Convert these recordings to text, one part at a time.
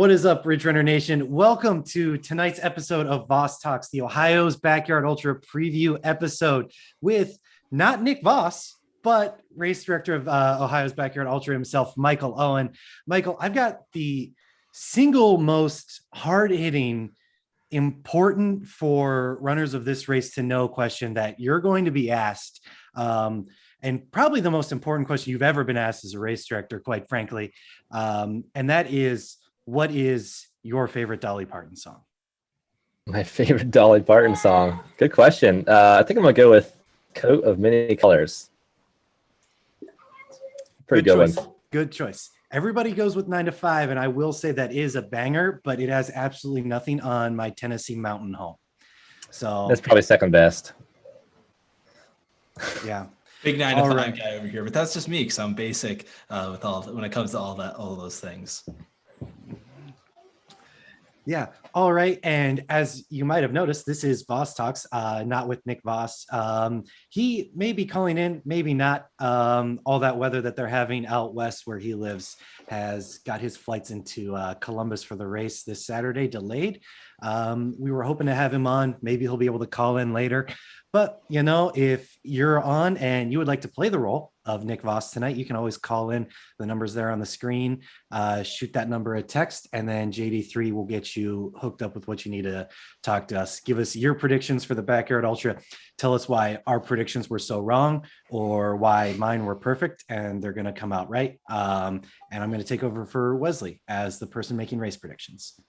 What is up, Ridge Runner Nation? Welcome to tonight's episode of VOSS Talks, the Ohio's Backyard Ultra preview episode with not Nick Voss, but race director of Ohio's Backyard Ultra himself, Michael Owen. Michael, I've got the single most hard-hitting, important for runners of this race to know question that you're going to be asked. And probably the most important question you've ever been asked as a race director, quite frankly. And that is, what is your favorite Dolly Parton song? My favorite Dolly Parton song. Good question. I think I'm going to go with Coat of Many Colors. Pretty good one. Good choice. Everybody goes with 9 to 5, and I will say that is a banger, but it has absolutely nothing on my Tennessee Mountain Home. So that's probably second best. Yeah. Big 9 to 5 guy over here, but that's just me because I'm basic with when it comes to all those things. Yeah. All right. And as you might have noticed, this is VOSS Talks, not with Nick Voss. He may be calling in, maybe not. All that weather that they're having out west where he lives has got his flights into Columbus for the race this Saturday delayed. We were hoping to have him on. Maybe he'll be able to call in later. But, you know, if you're on and you would like to play the role of Nick Voss tonight, you can always call in. The number's there on the screen. Shoot that number a text, and then JD3 will get you hooked up with what you need to talk to us. Give us your predictions for the Backyard Ultra. Tell us why our predictions were so wrong or why mine were perfect, and they're going to come out right. And I'm going to take over for Wesley as the person making race predictions.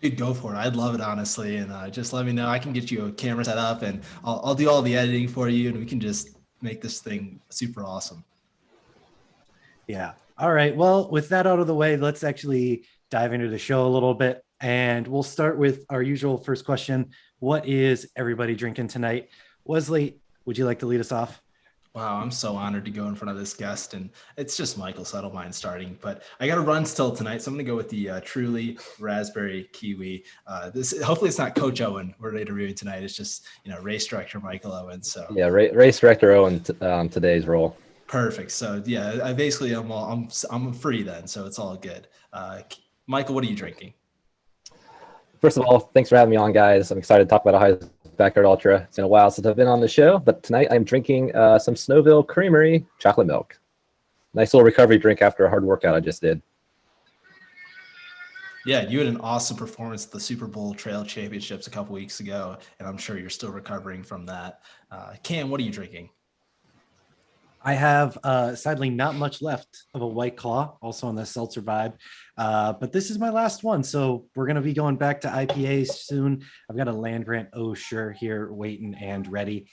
Dude, go for it. I'd love it, honestly. And just let me know. I can get you a camera set up, and I'll do all the editing for you, and we can just make this thing super awesome. Yeah. All right. Well, with that out of the way, let's actually dive into the show a little bit. And we'll start with our usual first question. What is everybody drinking tonight? Wesley, would you like to lead us off? Wow, I'm so honored to go in front of this guest, and it's just Michael, so I don't mind starting. But I got to run still tonight, so I'm going to go with the Truly Raspberry Kiwi. Hopefully it's not Coach Owen we're interviewing tonight. It's just race director Michael Owen. So yeah, race director Owen today's role. Perfect. So yeah, I'm free then, so it's all good. Michael, what are you drinking? First of all, thanks for having me on, guys. I'm excited to talk about Ohio's Backyard Ultra. It's been a while since I've been on the show, but tonight I'm drinking some Snowville Creamery chocolate milk. Nice little recovery drink after a hard workout I just did. Yeah, you had an awesome performance at the Super Bowl Trail Championships a couple weeks ago, and I'm sure you're still recovering from that. Cam, what are you drinking? I have sadly not much left of a White Claw, also on the seltzer vibe. But this is my last one. So we're going to be going back to IPAs soon. I've got a Land Grant Sure here waiting and ready.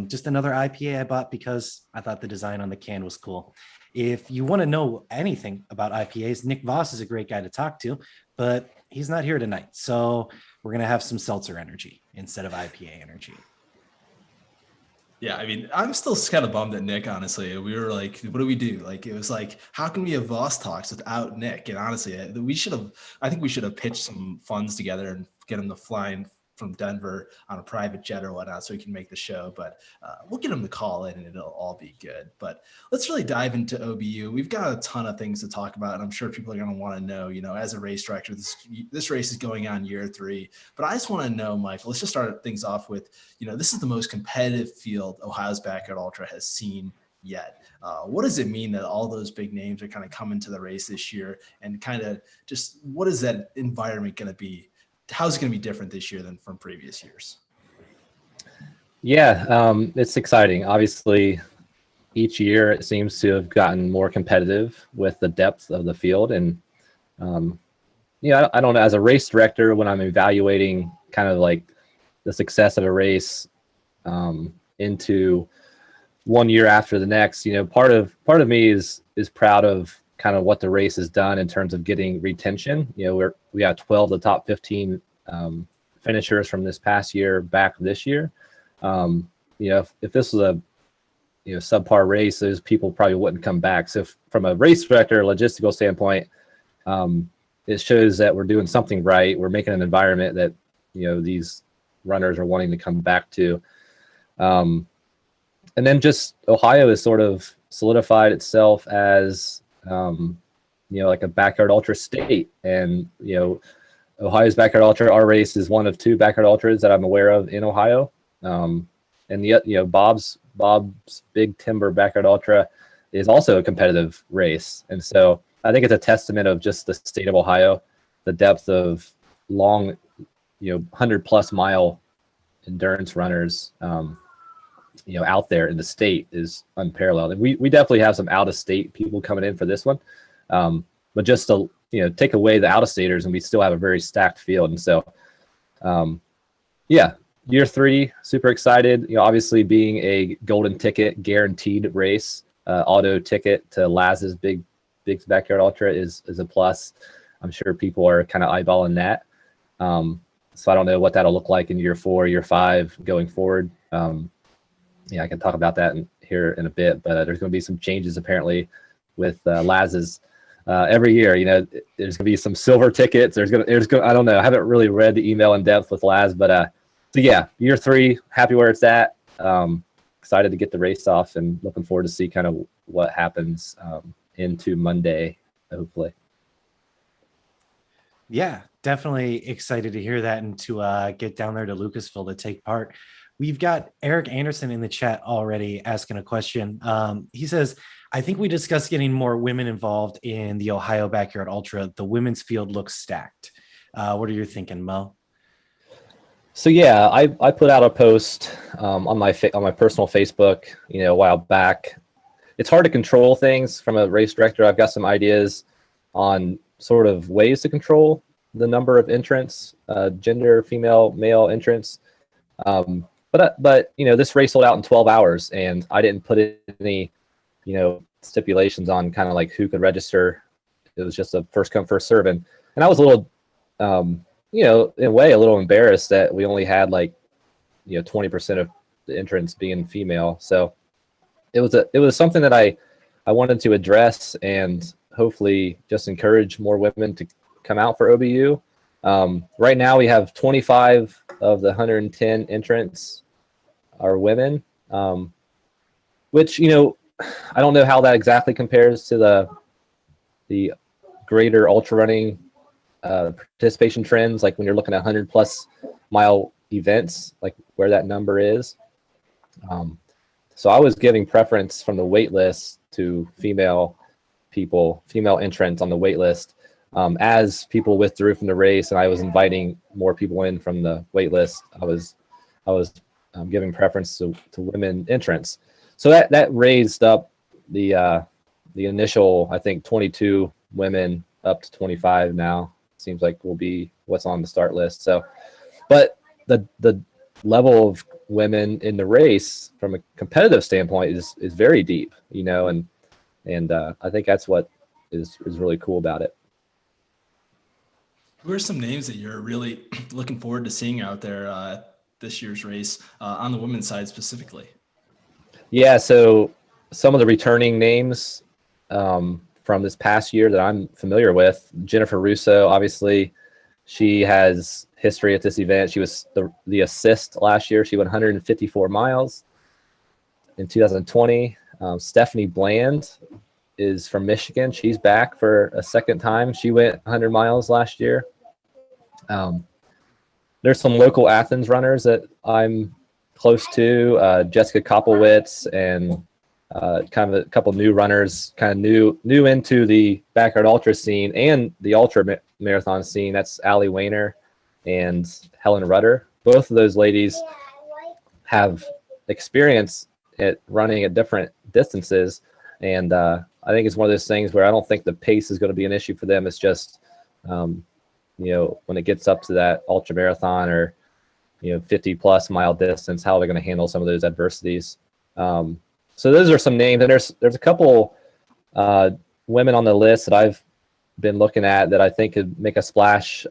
Just another IPA I bought because I thought the design on the can was cool. If you want to know anything about IPAs, Nick Voss is a great guy to talk to, but he's not here tonight. So we're going to have some seltzer energy instead of IPA energy. Yeah, I mean, I'm still kind of bummed at Nick, honestly. We were like, what do we do? Like, it was like, how can we have VOSS Talks without Nick? And honestly, I think we should have pitched some funds together and get him to fly from Denver on a private jet or whatnot so he can make the show. But we'll get him to call in and it'll all be good. But let's really dive into OBU. We've got a ton of things to talk about, and I'm sure people are going to want to know, as a race director, this race is going on year 3. But I just want to know, Michael, let's just start things off with, this is the most competitive field Ohio's Backyard Ultra has seen yet. What does it mean that all those big names are kind of coming to the race this year, and kind of just what is that environment going to be? How's it going to be different this year than from previous years? Yeah, it's exciting. Obviously, each year it seems to have gotten more competitive with the depth of the field. And, I don't know, as a race director, when I'm evaluating kind of like the success of a race into one year after the next, part of me is proud of kind of what the race has done in terms of getting retention. We got 12 of the top 15 finishers from this past year back this year. If this was a subpar race, those people probably wouldn't come back. So from a race director logistical standpoint, it shows that we're doing something right. We're making an environment that these runners are wanting to come back to. And then just Ohio has sort of solidified itself as like a backyard ultra state. And, Ohio's backyard ultra, our race is one of 2 backyard ultras that I'm aware of in Ohio. And yet, Bob's Big Timber backyard ultra is also a competitive race. And so I think it's a testament of just the state of Ohio, the depth of long, 100+ mile endurance runners, out there in the state is unparalleled. And we definitely have some out of state people coming in for this one. But just to, take away the out of staters, and we still have a very stacked field. And so, year 3, super excited, obviously being a golden ticket guaranteed race, auto ticket to Laz's big backyard ultra is a plus. I'm sure people are kind of eyeballing that. So I don't know what that'll look like in year 4, year 5 going forward. I can talk about that here in a bit, but there's going to be some changes apparently with Laz's. Every year, there's gonna be some silver tickets. There's gonna, I don't know. I haven't really read the email in depth with Laz, but so yeah, year 3, happy where it's at. Excited to get the race off and looking forward to see kind of what happens into Monday, hopefully. Yeah, definitely excited to hear that and to get down there to Lucasville to take part. We've got Eric Anderson in the chat already asking a question. He says, I think we discussed getting more women involved in the Ohio Backyard Ultra. The women's field looks stacked. What are you thinking, Mo? So yeah, I put out a post on my personal Facebook, a while back. It's hard to control things from a race director. I've got some ideas on sort of ways to control the number of entrants, gender, female, male entrants. But this race sold out in 12 hours, and I didn't put any, stipulations on kind of like who could register. It was just a first come, first serve. And I was a little, in a way, a little embarrassed that we only had 20% of the entrants being female. So it was something that I wanted to address and hopefully just encourage more women to come out for OBU. Right now we have 25 of the 110 entrants are women, which, I don't know how that exactly compares to the greater ultra running participation trends, like when you're looking at 100+ mile events, like where that number is. So I was giving preference from the wait list to female entrants on the wait list. As people withdrew from the race and I was inviting more people in from the wait list, I was giving preference to women entrants. So that raised up the initial, I think, 22 women up to 25 now. Seems like will be what's on the start list. So, but the level of women in the race from a competitive standpoint is very deep, and I think that's what is really cool about it. Who are some names that you're really looking forward to seeing out there this year's race on the women's side specifically? Yeah, so some of the returning names from this past year that I'm familiar with, Jennifer Russo, obviously, she has history at this event. She was the assist last year. She went 154 miles in 2020. Stephanie Bland is from Michigan. She's back for a second time. She went 100 miles last year. There's some local Athens runners that I'm close to, Jessica Koplowitz and kind of a couple new runners, kind of new into the backyard ultra scene and the ultra marathon scene. That's Allie Wayner and Helen Rudder. Both of those ladies have experience at running at different distances, and I think it's one of those things where I don't think the pace is going to be an issue for them. It's just when it gets up to that ultra marathon or 50+ mile distance, how they're going to handle some of those adversities. So those are some names, and there's a couple women on the list that I've been looking at that I think could make a splash.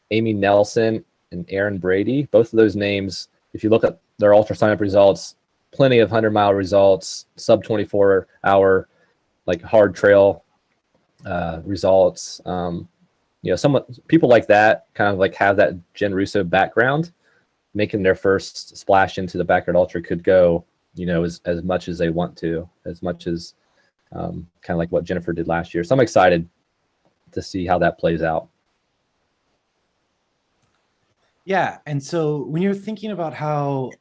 Amy Nelson and Erin Brady, both of those names, if you look at their ultra sign-up results, plenty of 100-mile results, sub 24-hour, like hard trail results. People like that kind of like have that Jen Russo background, making their first splash into the backyard ultra could go, as much as they want to, as much as kind of like what Jennifer did last year. So I'm excited to see how that plays out. Yeah. And so when you're thinking about how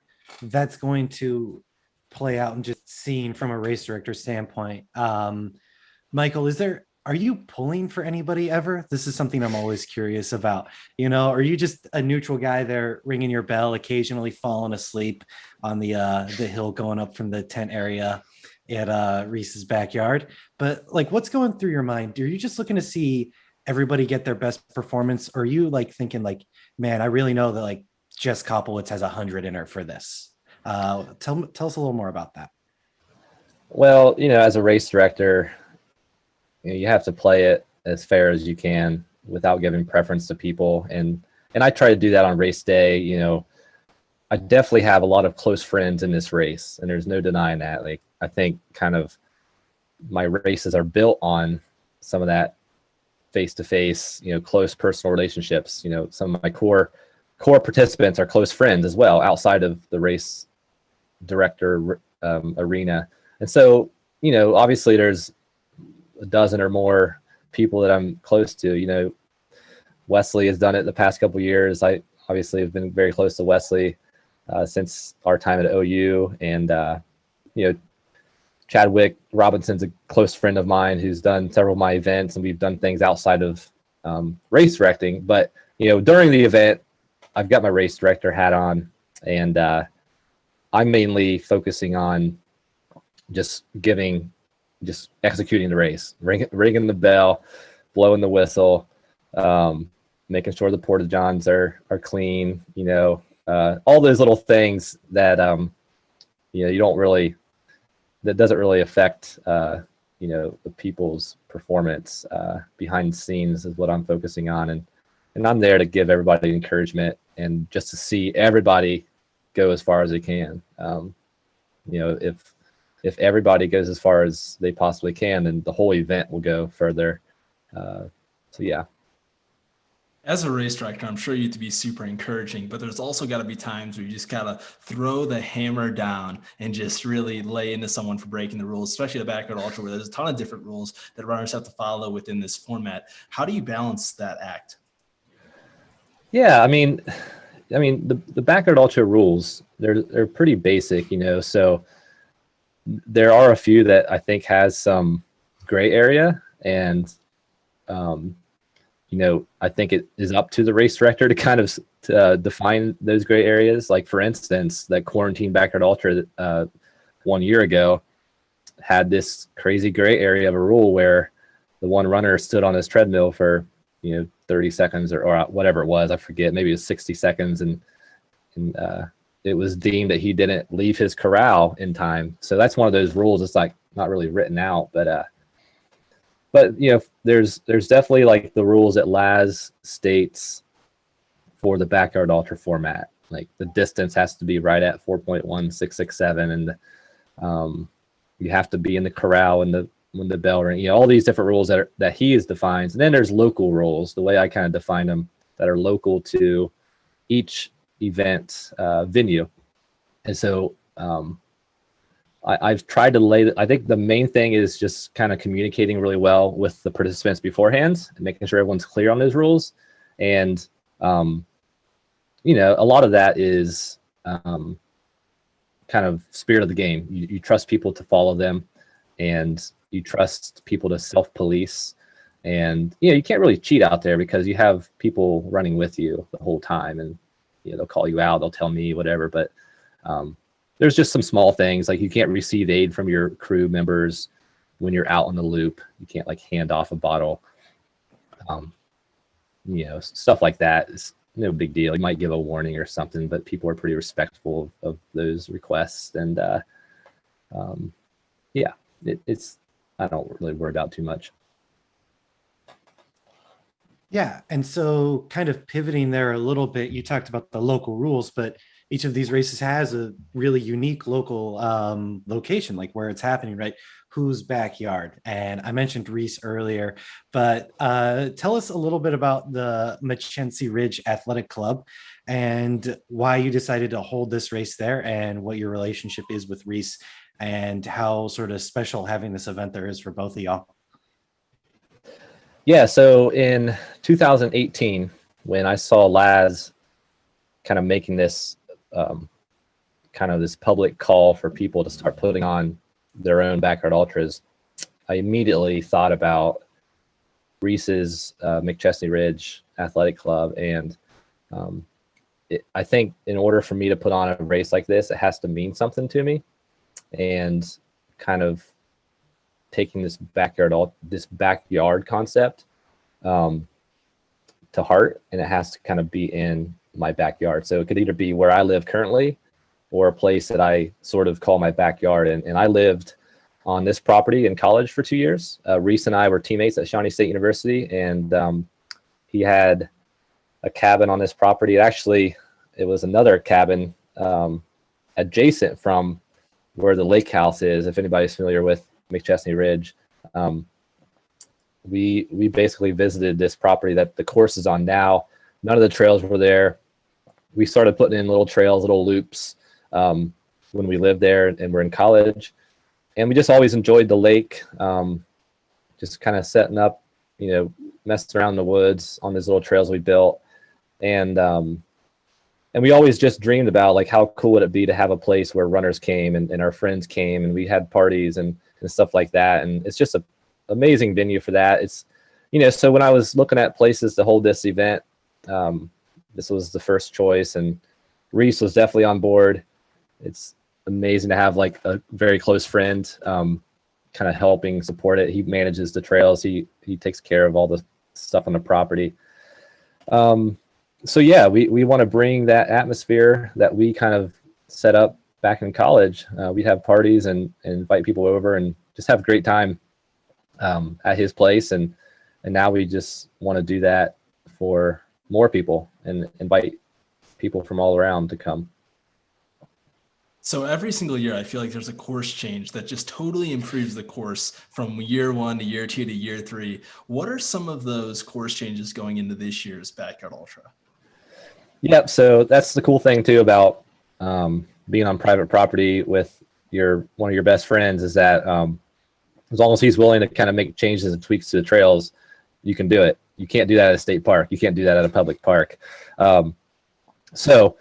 that's going to play out and just seeing from a race director standpoint, Michael, are you pulling for anybody ever? This is something I'm always curious about. Are you just a neutral guy there ringing your bell, occasionally falling asleep on the hill going up from the tent area at Rhys's backyard? But like, what's going through your mind? Are you just looking to see everybody get their best performance? Or are you like thinking like, man, I really know that like Jess Kopowitz has 100 in her for this? Tell us a little more about that. Well, as a race director, you have to play it as fair as you can without giving preference to people. And I try to do that on race day. I definitely have a lot of close friends in this race, and there's no denying that. Like, I think kind of my races are built on some of that face-to-face, close personal relationships. Some of my core participants are close friends as well, outside of the race director arena. And so, obviously there's a dozen or more people that I'm close to. Wesley has done it the past couple of years. I obviously have been very close to Wesley since our time at OU, and Chadwick Robinson's a close friend of mine who's done several of my events, and we've done things outside of race directing. But during the event, I've got my race director hat on, and I'm mainly focusing on just executing the race, ringing the bell, blowing the whistle, making sure the porta johns are clean, all those little things that that doesn't really affect the people's performance behind the scenes is what I'm focusing on. And I'm there to give everybody encouragement and just to see everybody go as far as they can. If everybody goes as far as they possibly can, then the whole event will go further. So yeah. As a race director, I'm sure you to be super encouraging, but there's also got to be times where you just gotta throw the hammer down and just really lay into someone for breaking the rules, especially the backyard ultra, where there's a ton of different rules that runners have to follow within this format. How do you balance that act? Yeah, I mean, the backyard ultra rules, they're pretty basic, so there are a few that I think has some gray area, and I think it is up to the race director to kind of define those gray areas. Like, for instance, that quarantine backyard ultra 1 year ago had this crazy gray area of a rule where the one runner stood on his treadmill for 30 seconds or whatever it was. I forget, maybe it was 60 seconds, and it was deemed that he didn't leave his corral in time. So that's one of those rules. It's like not really written out, but there's definitely like the rules that Laz states for the backyard ultra format. Like, the distance has to be right at 4.1667, and you have to be in the corral when the bell rings. All these different rules that he is defines. And then there's local rules, the way I kind of define them, that are local to each event venue. And so I've tried to I think the main thing is just kind of communicating really well with the participants beforehand and making sure everyone's clear on those rules. And, a lot of that is kind of spirit of the game. You trust people to follow them, and you trust people to self-police. And, you can't really cheat out there because you have people running with you the whole time, and, they'll call you out, they'll tell me whatever. But there's just some small things, like you can't receive aid from your crew members when you're out on the loop. You can't like hand off a bottle. Stuff like that is no big deal. You might give a warning or something, but people are pretty respectful of those requests. And it's I don't really worry about too much. Yeah. And so kind of pivoting there a little bit, you talked about the local rules, but each of these races has a really unique local location, like where it's happening, right? Whose backyard? And I mentioned Rhys earlier, but tell us a little bit about the Mackenzie Ridge Athletic Club and why you decided to hold this race there, and what your relationship is with Rhys, and how sort of special having this event there is for both of y'all. Yeah, so in 2018, when I saw Laz kind of making this kind of this public call for people to start putting on their own backyard ultras, I immediately thought about Rhys's McChesney Ridge Athletic Club. And I think in order for me to put on a race like this, it has to mean something to me. And kind of taking this backyard concept to heart, and it has to kind of be in my backyard. So it could either be where I live currently or a place that I sort of call my backyard. And I lived on this property in college for 2 years. Rhys and I were teammates at Shawnee State University, and he had a cabin on this property. It was another cabin adjacent from where the lake house is. If anybody's familiar with McChesney Ridge, we basically visited this property that the course is on now. None of the trails were there. We started putting in little trails, little loops when we lived there and we're in college. And we just always enjoyed the lake, just kind of setting up, messing around in the woods on these little trails we built. And we always just dreamed about, like, how cool would it be to have a place where runners came and our friends came and we had parties and stuff like that. And it's just an amazing venue for that. It's, so when I was looking at places to hold this event, this was the first choice, and Rhys was definitely on board. It's amazing to have like a very close friend kind of helping support it. He manages the trails. He takes care of all the stuff on the property. So yeah, we want to bring that atmosphere that we kind of set up back in college. We'd have parties and invite people over and just have a great time at his place. And now we just want to do that for more people and invite people from all around to come. So every single year, I feel like there's a course change that just totally improves the course from year 1 to year 2 to year 3. What are some of those course changes going into this year's Backyard Ultra? Yep. So that's the cool thing too about being on private property with one of your best friends, is that as long as he's willing to kind of make changes and tweaks to the trails, you can do it. You can't do that at a state park. You can't do that at a public park. So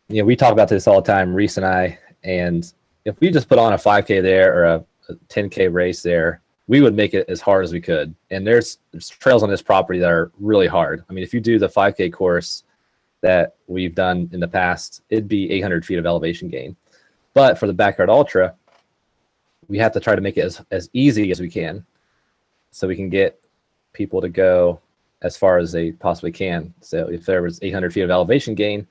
we talk about this all the time, Rhys and I, and if we just put on a 5K there or a 10K race there, we would make it as hard as we could. And there's trails on this property that are really hard. I mean, if you do the 5K course that we've done in the past, it'd be 800 feet of elevation gain. But for the Backyard Ultra, we have to try to make it as easy as we can, so we can get people to go as far as they possibly can. So if there was 800 feet of elevation gain,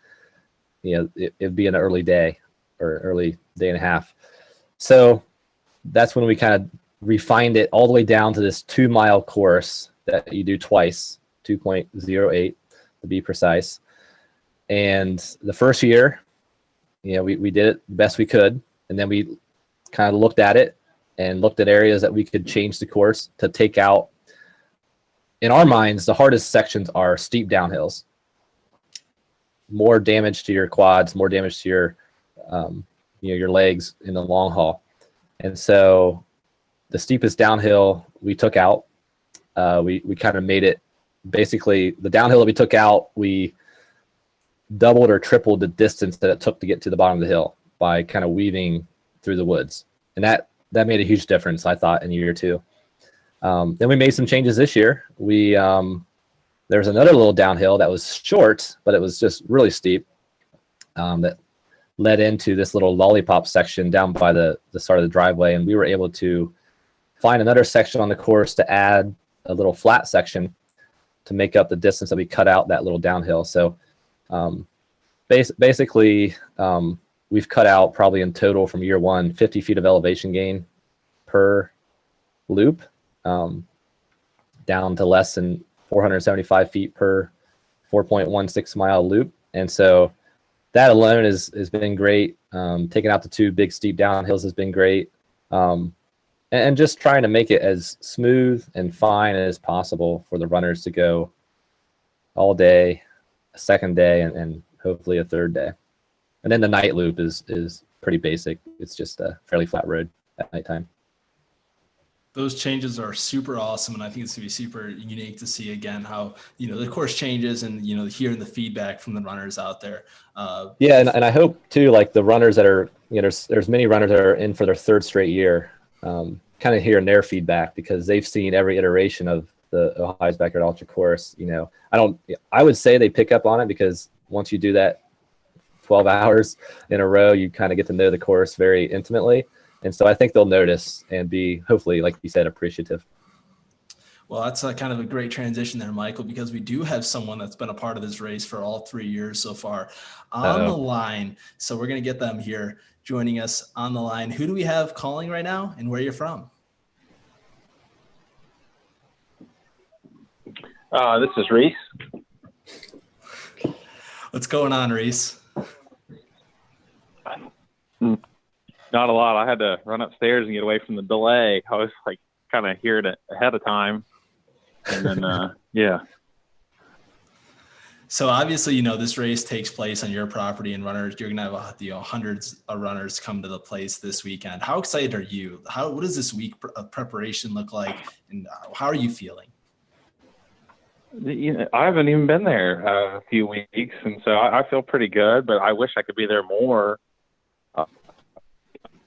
it'd be an early day or early day and a half. So that's when we kind of refined it all the way down to this 2-mile course that you do twice, 2.08 to be precise. And the first year, we did it the best we could. And then we kind of looked at it and looked at areas that we could change the course to take out. In our minds, the hardest sections are steep downhills. More damage to your quads, more damage to your legs in the long haul. And so the steepest downhill we took out, we kind of made it basically the downhill that we took out, we doubled or tripled the distance that it took to get to the bottom of the hill by kind of weaving through the woods. And that made a huge difference, I thought, in year 2. Then we made some changes this year. There was another little downhill that was short, but it was just really steep, that led into this little lollipop section down by the start of the driveway. And we were able to find another section on the course to add a little flat section to make up the distance that we cut out that little downhill. So basically, we've cut out probably in total from year 1, 50 feet of elevation gain per loop, down to less than 475 feet per 4.16 mile loop. And so that alone has been great. Taking out the 2 big steep downhills has been great. And just trying to make it as smooth and fine as possible for the runners to go all day, a second day, and hopefully a third day. And then the night loop is pretty basic. It's just a fairly flat road at nighttime. Those changes are super awesome, and I think it's gonna be super unique to see again how the course changes, and hearing the feedback from the runners out there. Yeah, and I hope too, like the runners that are there's many runners that are in for their 3rd straight year, kind of hearing their feedback, because they've seen every iteration of the Ohio's Backyard Ultra course. I would say they pick up on it, because once you do that 12 hours in a row, you kind of get to know the course very intimately. And so I think they'll notice and be, hopefully, like you said, appreciative. Well, that's kind of a great transition there, Michael, because we do have someone that's been a part of this race for all 3 years so far on the line. So we're going to get them here joining us on the line. Who do we have calling right now, and where you're from? This is Rhys. What's going on, Rhys? Not a lot. I had to run upstairs and get away from the delay. I was like kind of hearing it ahead of time. And then, yeah. So obviously, this race takes place on your property, and runners, you're going to have hundreds of runners come to the place this weekend. How excited are you? What does this week of preparation look like, and how are you feeling? I haven't even been there a few weeks, and so I feel pretty good, but I wish I could be there more.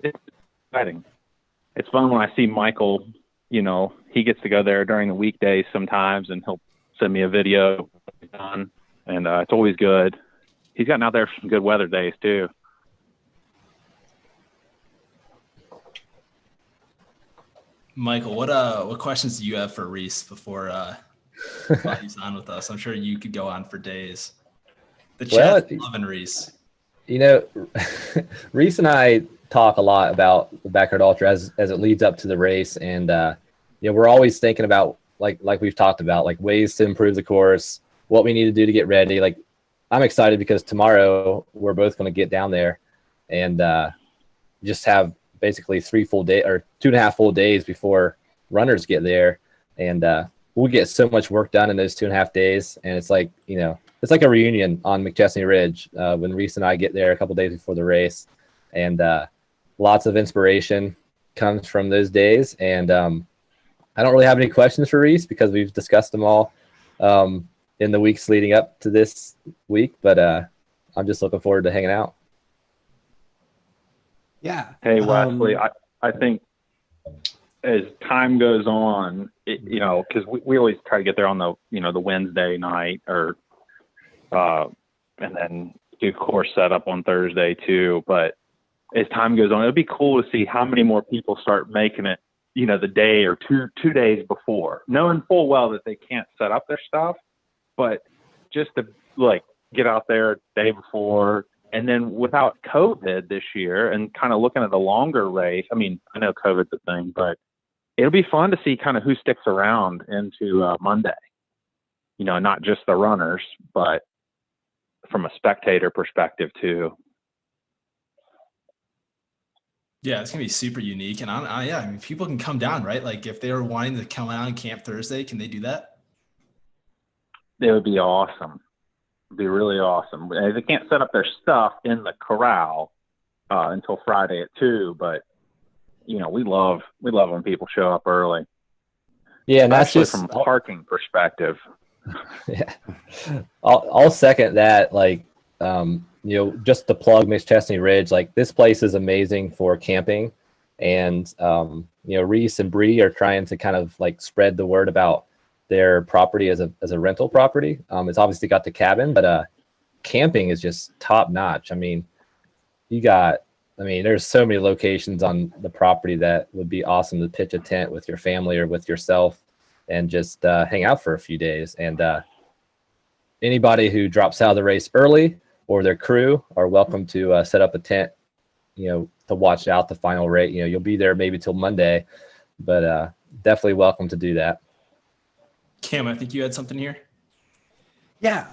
It's exciting. It's fun when I see Michael, he gets to go there during the weekdays sometimes, and he'll send me a video done, and it's always good. He's gotten out there for some good weather days too. Michael, what questions do you have for Rhys before he's on with us? I'm sure you could go on for days. The chat's loving Rhys. Rhys and I talk a lot about the Backyard Ultra as it leads up to the race, and we're always thinking about like we've talked about, like ways to improve the course, what we need to do to get ready. Like, I'm excited because tomorrow we're both going to get down there and just have basically 3 full days or 2.5 full days before runners get there, and we'll get so much work done in those 2.5 days. And it's like it's like a reunion on McChesney Ridge when Rhys and I get there a couple days before the race, and lots of inspiration comes from those days. And I don't really have any questions for Rhys because we've discussed them all in the weeks leading up to this week, but I'm just looking forward to hanging out. Yeah. Hey, Wesley, I think as time goes on, because we always try to get there on the the Wednesday night, or and then do course setup on Thursday too. But as time goes on, it'd be cool to see how many more people start making it, the day or two days before, knowing full well that they can't set up their stuff, but just to get out there the day before. And then without COVID this year, and kind of looking at the longer race, I mean, I know COVID's a thing, but it'll be fun to see kind of who sticks around into Monday. Not just the runners, but from a spectator perspective too. Yeah, it's gonna be super unique, and I mean, people can come down, right? Like, if they were wanting to come out and camp Thursday, can they do that? It would be awesome. It'd be really awesome. They can't set up their stuff in the corral until Friday at 2, but we love when people show up early. Yeah, and that's just from a parking perspective. Yeah, I'll second that. Just to plug McChesney Ridge, this place is amazing for camping, and Rhys and Bree are trying to kind of spread the word about their property as a rental property. It's obviously got the cabin, but camping is just top notch. I mean, there's so many locations on the property that would be awesome to pitch a tent with your family or with yourself and just hang out for a few days. And anybody who drops out of the race early or their crew are welcome to set up a tent, to watch out the final race. You'll be there maybe till Monday, but definitely welcome to do that. Cam, I think you had something here. Yeah.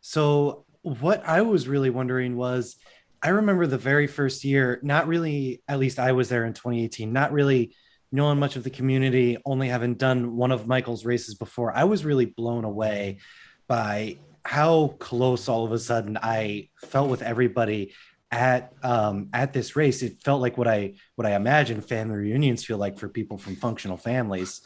So what I was really wondering was, I remember the very first year, not really, at least I was there in 2018, not really knowing much of the community, only having done one of Michael's races before. I was really blown away by how close all of a sudden I felt with everybody at this race. It felt like what I imagine family reunions feel like for people from functional families.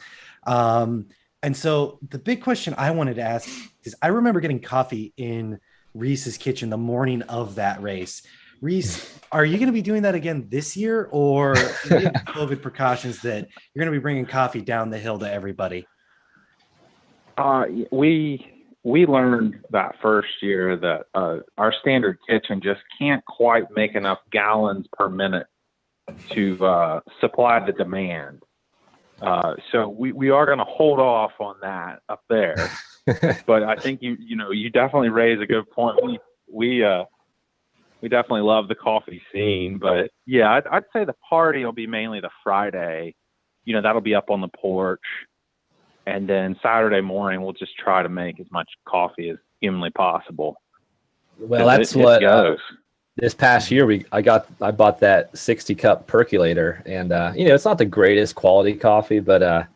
Um, and so the big question I wanted to ask is, I remember getting coffee in Rhys's kitchen the morning of that race. Rhys, are you going to be doing that again this year, or do you have COVID precautions that you're going to be bringing coffee down the hill to everybody? We learned that first year that our standard kitchen just can't quite make enough gallons per minute to supply the demand. So we are going to hold off on that up there. But I think you definitely raise a good point. We definitely love the coffee scene, but yeah, I'd say the party will be mainly the Friday. That'll be up on the porch. And then Saturday morning, we'll just try to make as much coffee as humanly possible. Well, that's what goes. This past year I bought that 60 cup percolator, and it's not the greatest quality coffee, but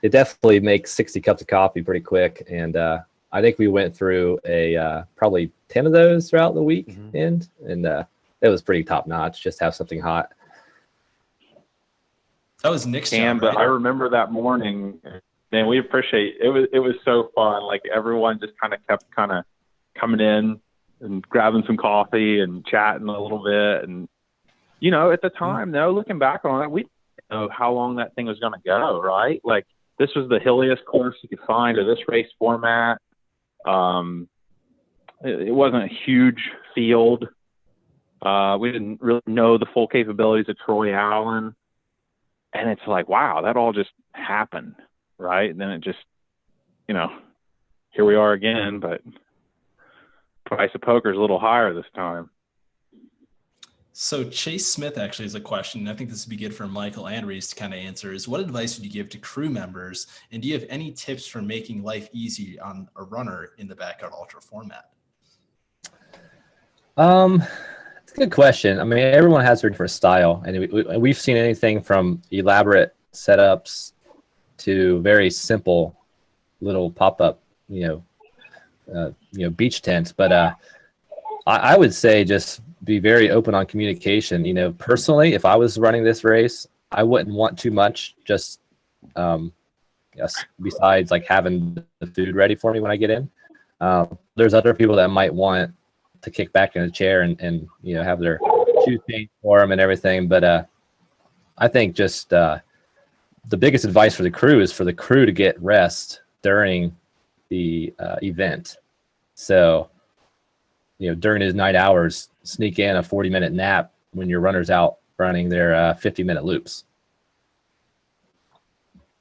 it definitely makes 60 cups of coffee pretty quick. And I think we went through probably 10 of those throughout the weekend, and it was pretty top notch. Just have something hot. That was Nick's job, but right? I remember that morning. Man, we appreciate it. It was so fun. Like, everyone just kind of kept coming in and grabbing some coffee and chatting a little bit. And, at the time, though, looking back on it, we didn't know how long that thing was going to go, right? Like, this was the hilliest course you could find of this race format. It wasn't a huge field. We didn't really know the full capabilities of Troy Allen. And it's like, wow, that all just happened. Right. And then it just, here we are again, but price of poker is a little higher this time. So Chase Smith actually has a question. I think this would be good for Michael and Rhys to kind of answer, is what advice would you give to crew members? And do you have any tips for making life easy on a runner in the Backyard Ultra format? It's a good question. I mean, everyone has their different style, and we've seen anything from elaborate setups to very simple little pop-up, beach tents. But I would say just be very open on communication. Personally, if I was running this race, I wouldn't want too much. Just besides like having the food ready for me when I get in. There's other people that might want to kick back in a chair and have their shoes changed for them and everything. But I think just the biggest advice for the crew is for the crew to get rest during the event. So, during his night hours, sneak in a 40-minute nap when your runner's out running their 50-minute loops.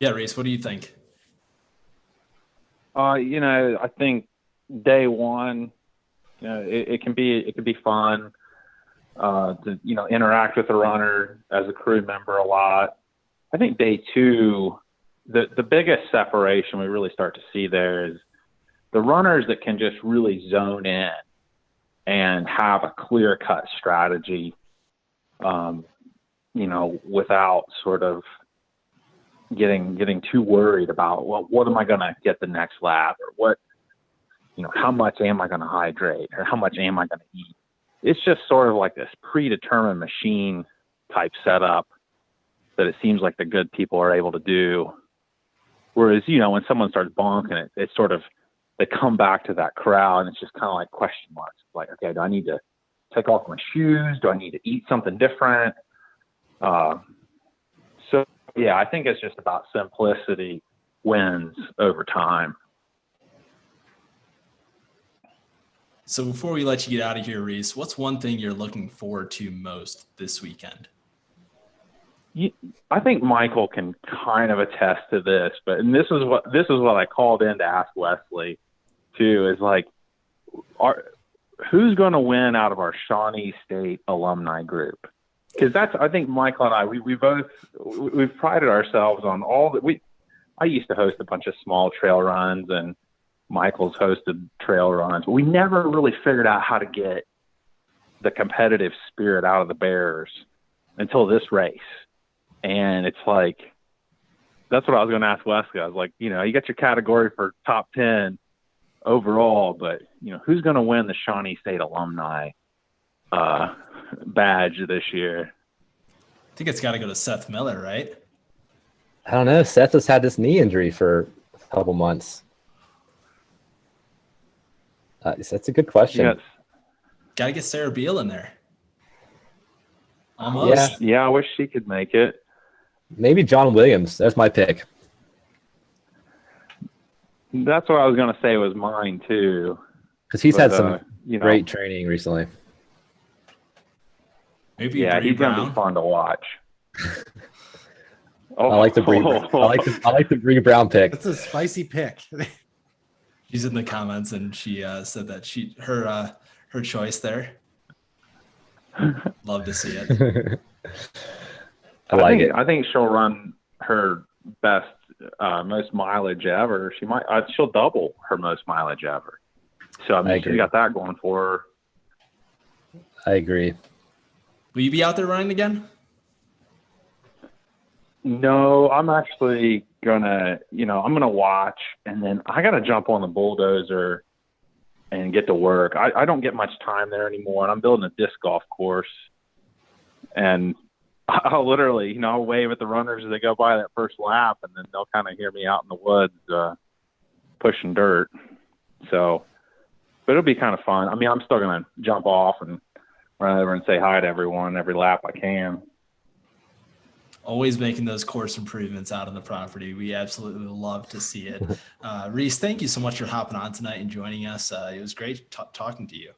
Yeah, Rhys, what do you think? I think day one, it can be fun to interact with the runner as a crew member a lot. I think day two, the biggest separation we really start to see there is the runners that can just really zone in and have a clear-cut strategy, without sort of getting too worried about, well, what am I going to get the next lap, or what, how much am I going to hydrate, or how much am I going to eat? It's just sort of like this predetermined machine type setup that it seems like the good people are able to do. Whereas, when someone starts bonking it, it's sort of, they come back to that crowd and it's just kind of like question marks. Like, okay, do I need to take off my shoes? Do I need to eat something different? So yeah, I think it's just about simplicity wins over time. So before we let you get out of here, Rhys, what's one thing you're looking forward to most this weekend? I think Michael can kind of attest to this, and this is what I called in to ask Wesley too, is like, who's going to win out of our Shawnee State alumni group? Because I think Michael and I, we've prided ourselves on all that I used to host a bunch of small trail runs, and Michael's hosted trail runs, but we never really figured out how to get the competitive spirit out of the bears until this race. And it's like, that's what I was going to ask Wesley. I was like, you got your category for top 10 overall, but who's going to win the Shawnee State alumni badge this year? I think it's got to go to Seth Miller, right? I don't know. Seth has had this knee injury for a couple months. That's a good question. Yes. Got to get Sarah Beal in there. Almost. Yeah, I wish she could make it. Maybe John Williams. That's my pick. That's what I was going to say was mine too. Because he's had some great training recently. Maybe yeah, Bree he's going to Brown. be fun to watch. I like the Bree. I like the Bree Brown pick. That's a spicy pick. She's in the comments, and she said that her choice there. Love to see it. I like it. I think she'll run her best, most mileage ever. She'll double her most mileage ever. So I mean, she's got that going for her. I agree. Will you be out there running again? No, I'm actually gonna, I'm gonna watch, and then I gotta jump on the bulldozer and get to work. I don't get much time there anymore, and I'm building a disc golf course, and I'll literally, I'll wave at the runners as they go by that first lap, and then they'll kind of hear me out in the woods pushing dirt. So, but it'll be kind of fun. I mean, I'm still gonna jump off and run over and say hi to everyone every lap I can. Always making those course improvements out on the property. We absolutely love to see it. Rhys, thank you so much for hopping on tonight and joining us. It was great talking to you.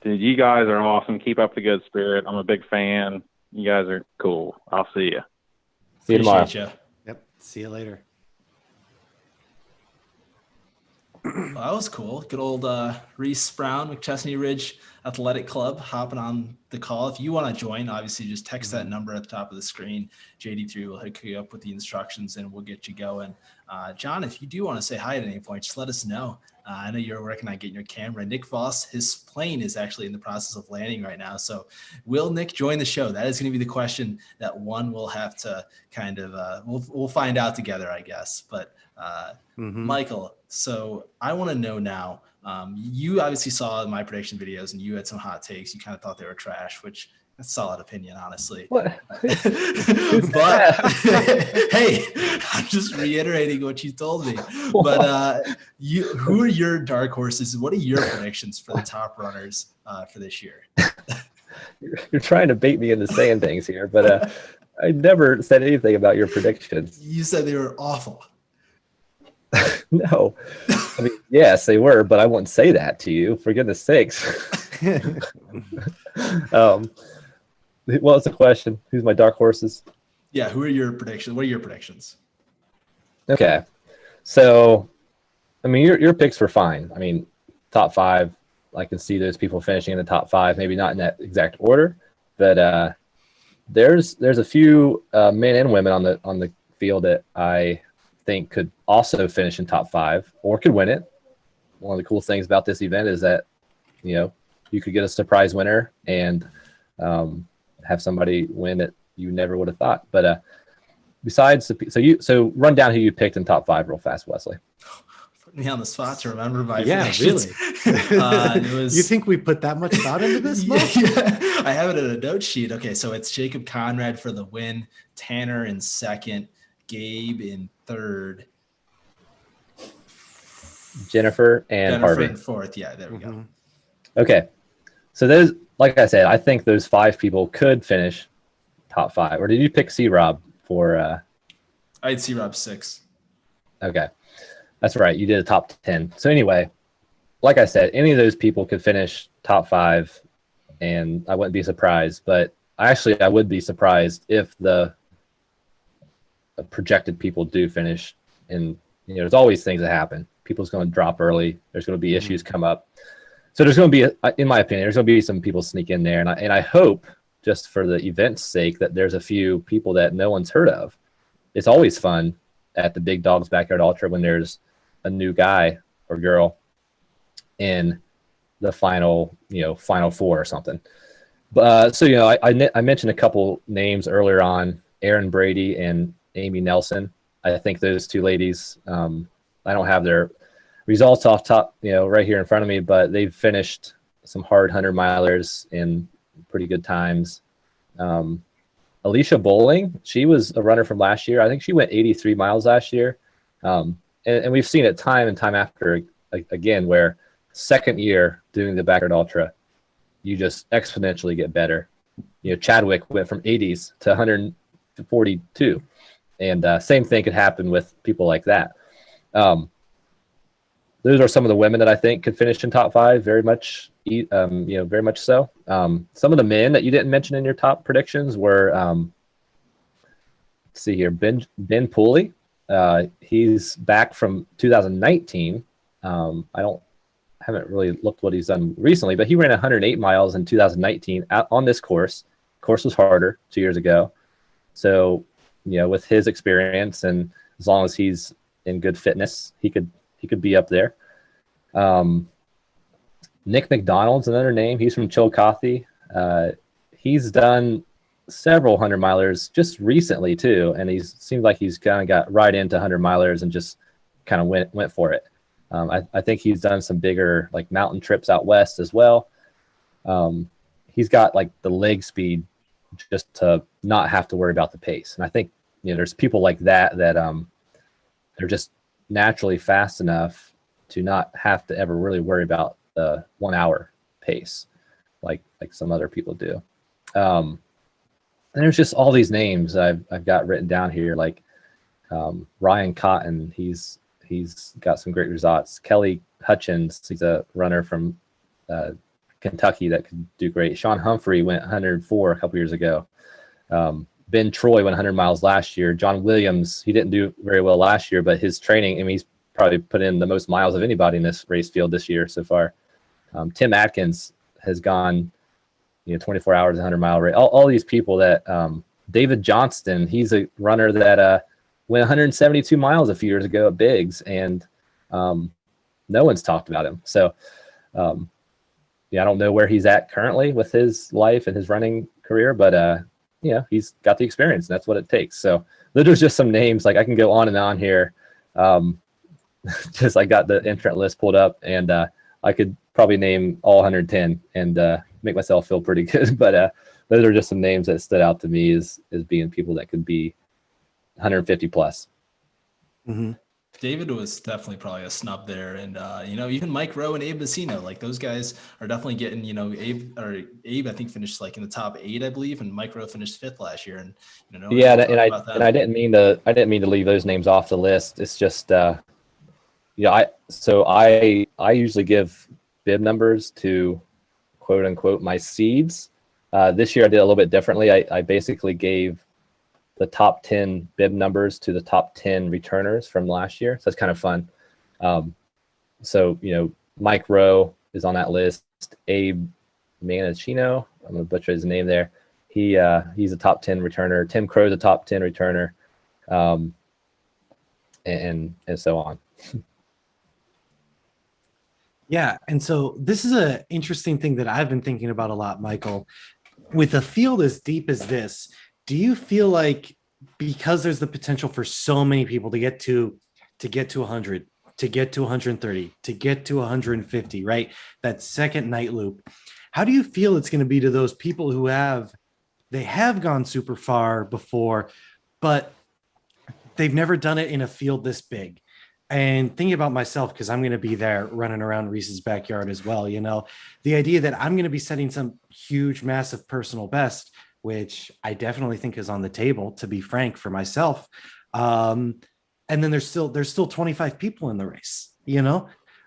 Dude, you guys are awesome. Keep up the good spirit. I'm a big fan. You guys are cool. I'll see you. See you tomorrow. Appreciate you. Yep. See you later. Well, that was cool. Good old Rhys Brown, McChesney Ridge Athletic Club, hopping on the call. If you want to join, obviously just text that number at the top of the screen. JD3 will hook you up with the instructions and we'll get you going. John, if you do want to say hi at any point, just let us know. I know you're working on getting your camera. Nick Voss, his plane is actually in the process of landing right now. So will Nick join the show? That is going to be the question that one will have to kind of, we'll find out together, I guess. But Michael, so I want to know now, you obviously saw my prediction videos and you had some hot takes. You kind of thought they were trash, which that's a solid opinion, honestly. What? But hey, I'm just reiterating what you told me. But who are your dark horses? What are your predictions for the top runners for this year? You're trying to bait me into saying things here, but I never said anything about your predictions. You said they were awful. No, I mean, yes, they were, but I wouldn't say that to you, for goodness sakes. Well, it's a question. Who's my dark horses? Yeah, who are your predictions? What are your predictions? Okay, so I mean, your picks were fine. I mean, top 5, I can see those people finishing in the top 5, maybe not in that exact order, but there's a few men and women on the field that I think could also finish in top 5 or could win it. One of the cool things about this event is that you could get a surprise winner and have somebody win that you never would have thought. But besides, so run down who you picked in top 5 real fast, Wesley. Put me on the spot to remember my predictions. Really. It was, you think we put that much thought into this? Yeah, I have it in a note sheet. Okay, so it's Jacob Conrad for the win, Tanner in second, Gabe in third, Jennifer Harvey in fourth. Yeah, there we go. Okay, so those, like I said, I think those 5 people could finish top 5. Or did you pick C-Rob for? I'd C-Rob 6. Okay, that's right. You did a top 10. So anyway, like I said, any of those people could finish top 5, and I wouldn't be surprised. But I would be surprised if the projected people do finish. And there's always things that happen. People's going to drop early. There's going to be issues come up. So there's going to be, in my opinion, there's going to be some people sneak in there. And I hope, just for the event's sake, that there's a few people that no one's heard of. It's always fun at the Big Dogs Backyard Ultra when there's a new guy or girl in the final four or something. But so I mentioned a couple names earlier on, Erin Brady and Amy Nelson. I think those two ladies, I don't have their results off top, right here in front of me, but they've finished some hard 100-milers in pretty good times. Alicia Bowling, she was a runner from last year. I think she went 83 miles last year. And we've seen it time and time after again, where second year doing the backyard ultra, you just exponentially get better. Chadwick went from 80s to 142, and same thing could happen with people like that. Those are some of the women that I think could finish in top 5, very much, very much so. Some of the men that you didn't mention in your top predictions were, let's see here, Ben Pooley. He's back from 2019. Haven't really looked what he's done recently, but he ran 108 miles in 2019 on this course. Course was harder 2 years ago. So, with his experience and as long as he's in good fitness, he could be up there. Nick McDonald's another name. He's from Chillicothe. He's done several 100-milers just recently too, and he seems like he's kind of got right into 100-milers and just kind of went for it. I think he's done some bigger like mountain trips out west as well. He's got like the leg speed just to not have to worry about the pace. And I think there's people like that they're just naturally fast enough to not have to ever really worry about the 1 hour pace like some other people do. And there's just all these names I've got written down here, like Ryan Cotton. He's got some great results. Kelly Hutchins, he's a runner from Kentucky that could do great. Sean Humphrey went 104 a couple years ago. Ben Troy went 100 miles last year. John Williams, he didn't do very well last year, but his training, he's probably put in the most miles of anybody in this race field this year so far. Tim Atkins has gone 24 hours, 100-mile race. All these people that David Johnston, he's a runner that went 172 miles a few years ago at Biggs, and no one's talked about him. So, I don't know where he's at currently with his life and his running career, but he's got the experience, and that's what it takes. So those are just some names. Like I can go on and on here. Just I got the entrant list pulled up, and I could probably name all 110 and make myself feel pretty good. But those are just some names that stood out to me as being people that could be 150 plus. Mm-hmm. David was definitely probably a snub there, and even Mike Rowe and Abe Messina, like those guys are definitely getting. Abe I think finished like in the top 8, I believe, and Mike Rowe finished 5th last year. And I didn't mean to leave those names off the list. It's just I usually give bib numbers to quote unquote my seeds. This year I did a little bit differently. I basically gave the top 10 bib numbers to the top 10 returners from last year. So that's kind of fun. Mike Rowe is on that list. Abe Manicino, I'm going to butcher his name there. He's a top 10 returner. Tim Crow's a top 10 returner, and so on. Yeah. And so this is an interesting thing that I've been thinking about a lot, Michael. With a field as deep as this, do you feel like because there's the potential for so many people to get to 100, to get to 130, to get to 150, right? That second night loop. How do you feel it's going to be to those people who have gone super far before, but they've never done it in a field this big? And thinking about myself, because I'm going to be there running around Rhys's backyard as well, the idea that I'm going to be setting some huge, massive personal best, which I definitely think is on the table, to be frank, for myself. And then there's still 25 people in the race.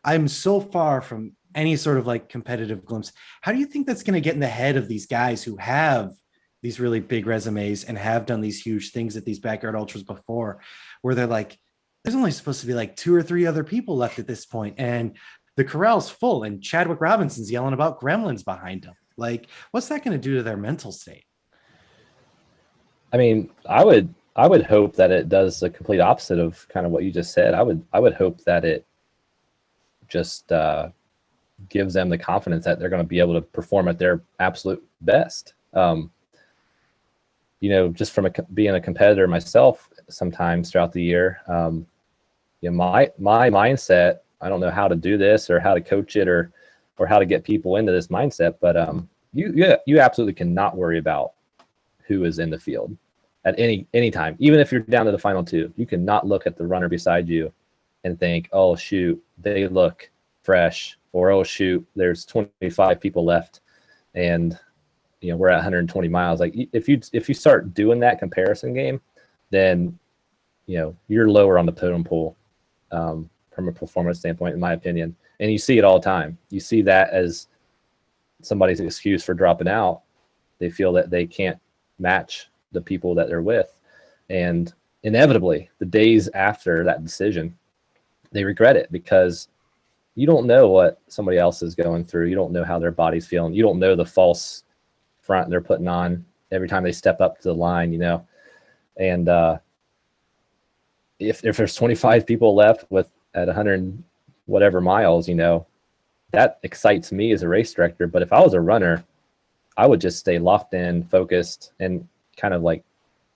I'm so far from any sort of like competitive glimpse. How do you think that's going to get in the head of these guys who have these really big resumes and have done these huge things at these backyard ultras before, where they're like, there's only supposed to be like 2 or 3 other people left at this point, and the corral's full, and Chadwick Robinson's yelling about gremlins behind him. Like, what's that going to do to their mental state? I mean, I would hope that it does the complete opposite of kind of what you just said. I would hope that it just gives them the confidence that they're going to be able to perform at their absolute best. Just from being a competitor myself, sometimes throughout the year, my mindset, I don't know how to do this or how to coach it or how to get people into this mindset, but you absolutely cannot worry about who is in the field at any time. Even if you're down to the final two, you cannot look at the runner beside you and think, oh shoot, they look fresh, or oh shoot, there's 25 people left and we're at 120 miles. Like if you start doing that comparison game, then you're lower on the totem pole from a performance standpoint, in my opinion. And you see it all the time. You see that as somebody's excuse for dropping out. They feel that they can't match the people that they're with, and inevitably the days after that decision they regret it, because you don't know what somebody else is going through. You don't know how their body's feeling. You don't know the false front they're putting on every time they step up to the line, and if there's 25 people left at 100 whatever miles, that excites me as a race director. But if I was a runner, I would just stay locked in, focused, and kind of like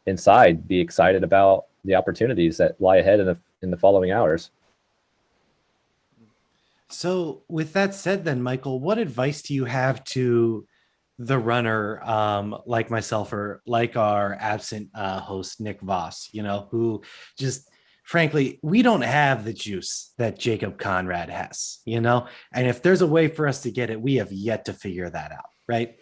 inside be excited about the opportunities that lie ahead in the following hours. So with that said, then, Michael, what advice do you have to the runner, like myself or like our absent host, Nick Voss, who just, frankly, we don't have the juice that Jacob Conrad has, and if there's a way for us to get it, we have yet to figure that out, right?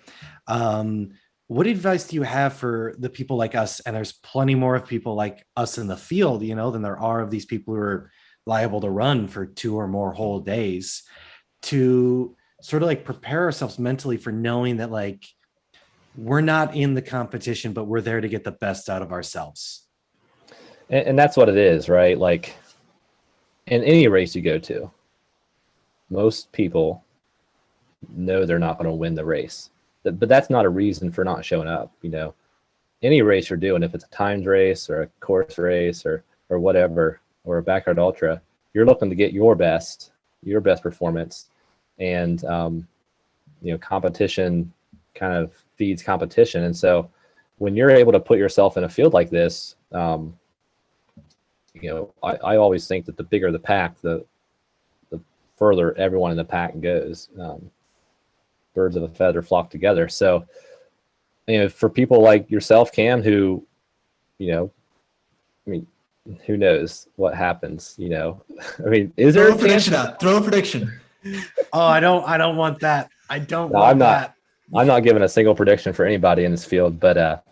What advice do you have for the people like us? And there's plenty more of people like us in the field, than there are of these people who are liable to run for 2 or more whole days, to sort of like prepare ourselves mentally for knowing that like we're not in the competition, but we're there to get the best out of ourselves. And that's what it is, right? Like in any race you go to, most people know they're not going to win the race, but that's not a reason for not showing up. Any race you're doing, if it's a timed race or a course race or whatever, or a backyard ultra, you're looking to get your best performance. And competition kind of feeds competition. And so when you're able to put yourself in a field like this, I always think that the bigger the pack, the further everyone in the pack goes. Birds of a feather flock together. So for people like yourself, Cam, who who knows what happens? Is there Throw a prediction out? Throw a prediction. Oh, I don't want that. I'm not giving a single prediction for anybody in this field, but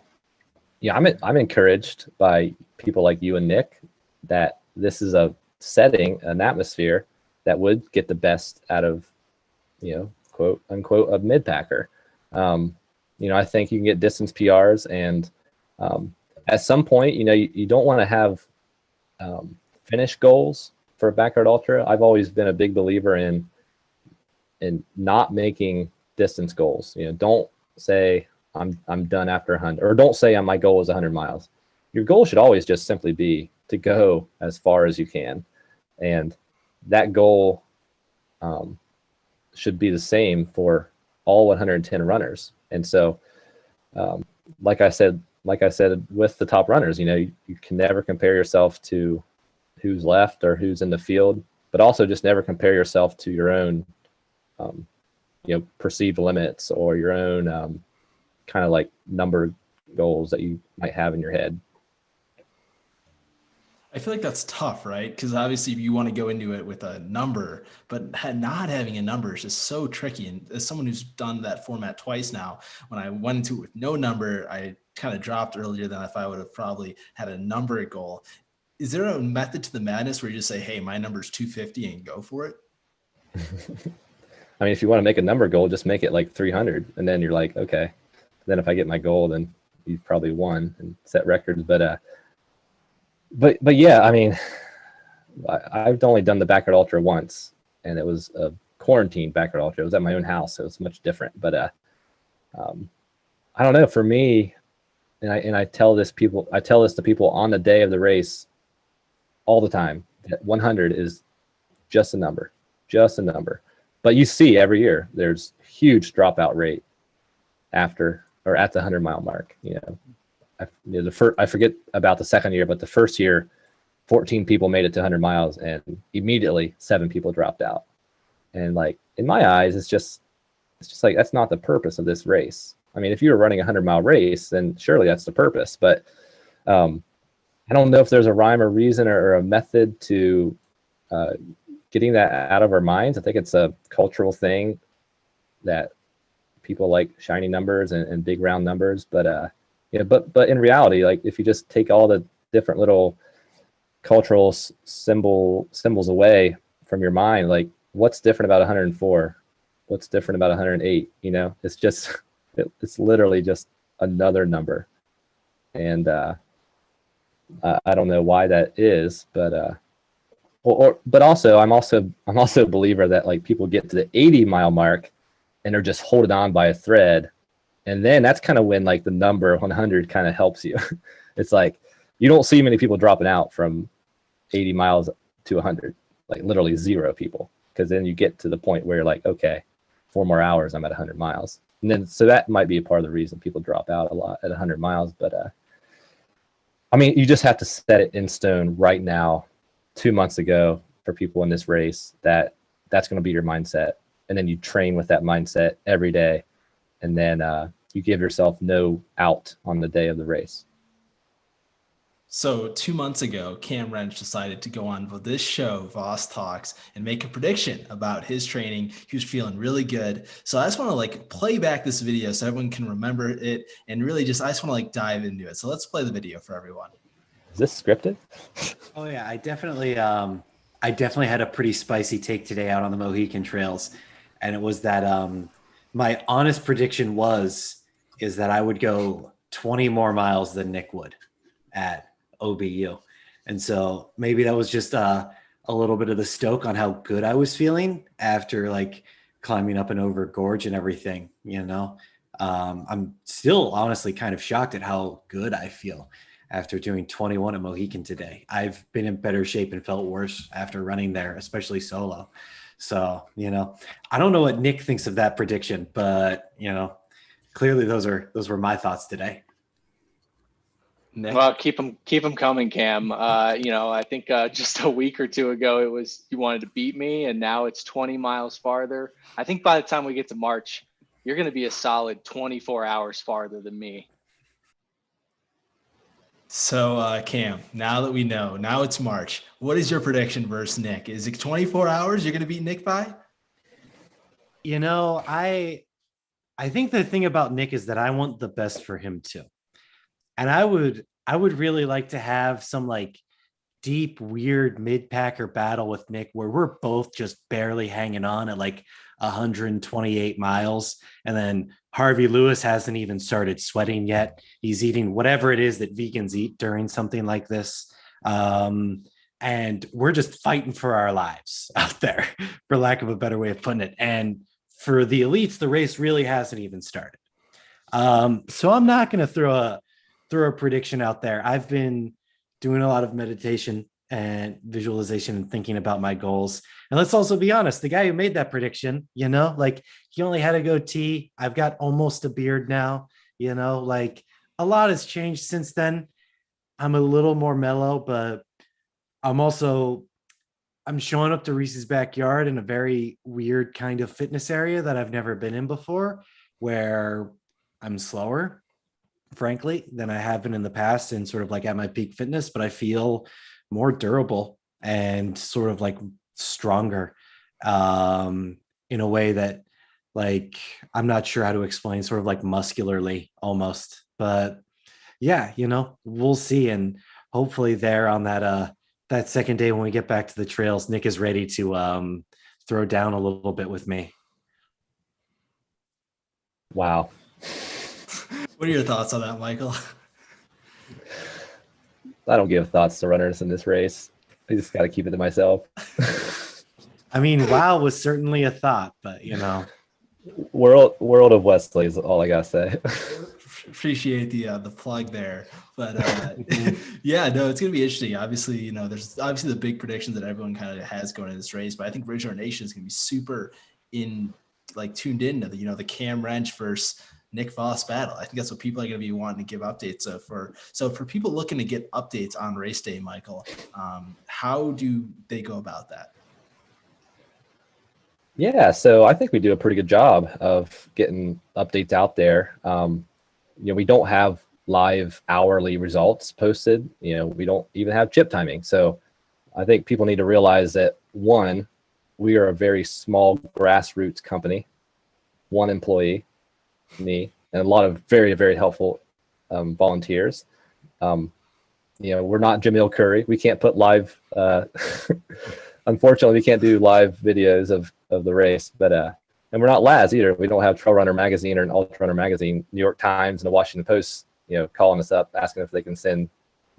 I'm encouraged by people like you and Nick that this is a setting, an atmosphere that would get the best out of, quote unquote, a mid packer. I think you can get distance PRs, and at some point, you don't want to have finish goals for a backyard ultra. I've always been a big believer in not making distance goals. Don't say I'm done after 100, or don't say my goal is 100 miles. Your goal should always just simply be to go as far as you can, and that goal should be the same for all 110 runners. And so, like I said, with the top runners, you can never compare yourself to who's left or who's in the field, but also just never compare yourself to your own, perceived limits or your own kind of like number goals that you might have in your head. I feel like that's tough, right? Because obviously you want to go into it with a number, but not having a number is just so tricky. And as someone who's done that format twice now, when I went into it with no number, I kind of dropped earlier than if I would have probably had a number goal. Is there a method to the madness where you just say, hey, my number is 250 and go for it? If you want to make a number goal, just make it like 300. And then you're like, okay, then if I get my goal, then you probably won and set records. But yeah, I've only done the backyard ultra once, and it was a quarantine backyard ultra. It was at my own house, so it's much different. But I don't know. For me, and I tell this to people on the day of the race all the time, that 100 is just a number. just a number. But you see every year there's huge dropout rate after or at the 100-mile mark. I forget about the second year, but the first year, 14 people made it to 100 miles, and immediately 7 people dropped out. And like in my eyes, it's just like that's not the purpose of this race. I mean, if you were running a 100-mile race, then surely that's the purpose. But I don't know if there's a rhyme or reason or a method to getting that out of our minds. I think it's a cultural thing that people like shiny numbers and big round numbers. But but in reality, like if you just take all the different little cultural symbols away from your mind, like what's different about 104? What's different about 108? It's just it's literally just another number. And I don't know why that is, but but also I'm also a believer that like people get to the 80-mile mark and they're just holding on by a thread, and then that's kind of when like the number 100 kind of helps you. It's like you don't see many people dropping out from 80 miles to 100, like literally 0 people, because then you get to the point where you're like, okay, 4 more hours, I'm at 100 miles. And then so that might be a part of the reason people drop out a lot at 100 miles. But I mean, you just have to set it in stone right now, 2 months ago, for people in this race, that's going to be your mindset. And then you train with that mindset every day. And then you give yourself no out on the day of the race. So 2 months ago, Cam Wrench decided to go on this show, VOSS Talks, and make a prediction about his training. He was feeling really good. So I just want to like play back this video so everyone can remember it, and really I just want to like dive into it. So let's play the video for everyone. Is this scripted? Oh yeah, I definitely had a pretty spicy take today out on the Mohican trails, and it was that my honest prediction is that I would go 20 more miles than Nick would at OBU. And so maybe that was just a little bit of the stoke on how good I was feeling after like climbing up and over gorge and everything, I'm still honestly kind of shocked at how good I feel after doing 21 at Mohican today. I've been in better shape and felt worse after running there, especially solo. So, I don't know what Nick thinks of that prediction, but clearly those were my thoughts today. Nick? Well, keep them coming, Cam. I think just a week or two ago, it was you wanted to beat me, and now it's 20 miles farther. I think by the time we get to March, you're going to be a solid 24 hours farther than me. So Cam, now that we know, now it's March, what is your prediction versus Nick? Is it 24 hours you're going to beat Nick by? I think the thing about Nick is that I want the best for him too. And I would really like to have some like deep, weird mid-packer battle with Nick where we're both just barely hanging on at like 128 miles. And then Harvey Lewis hasn't even started sweating yet. He's eating whatever it is that vegans eat during something like this. And we're just fighting for our lives out there, for lack of a better way of putting it. And for the elites, the race really hasn't even started. So I'm not going to throw a prediction out there. I've been doing a lot of meditation and visualization and thinking about my goals. And let's also be honest, the guy who made that prediction, like he only had a goatee. I've got almost a beard now, like a lot has changed since then. I'm a little more mellow, but I'm showing up to Rhys's backyard in a very weird kind of fitness area that I've never been in before, where I'm slower, frankly, than I have been in the past and sort of like at my peak fitness, but I feel more durable and sort of like stronger in a way that like, I'm not sure how to explain, sort of like muscularly almost, but yeah, we'll see. And hopefully there on that second day, when we get back to the trails, Nick is ready to throw down a little bit with me. Wow. What are your thoughts on that, Michael? I don't give thoughts to runners in this race. I just got to keep it to myself. I mean, wow was certainly a thought, but World of Wesley is all I gotta say. appreciate the plug there, but yeah, no, it's gonna be interesting. Obviously, you know, there's obviously the big predictions that everyone kind of has going into this race, but I think Ridge Our Nation is gonna be super tuned in to the Cam Wrench versus Nick Voss battle. I think that's what people are going to be wanting to give updates for. So for people looking to get updates on race day, Michael, how do they go about that? Yeah, so I think we do a pretty good job of getting updates out there. We don't have live hourly results posted. We don't even have chip timing. So I think people need to realize that, one, we are a very small grassroots company, one employee, me, and a lot of very, very helpful volunteers. We're not Jamil Curry. We can't put live, unfortunately, we can't do live videos of the race, but and we're not Laz either. We don't have Trail Runner Magazine or an Ultra Runner Magazine, New York Times and the Washington Post, calling us up, asking if they can send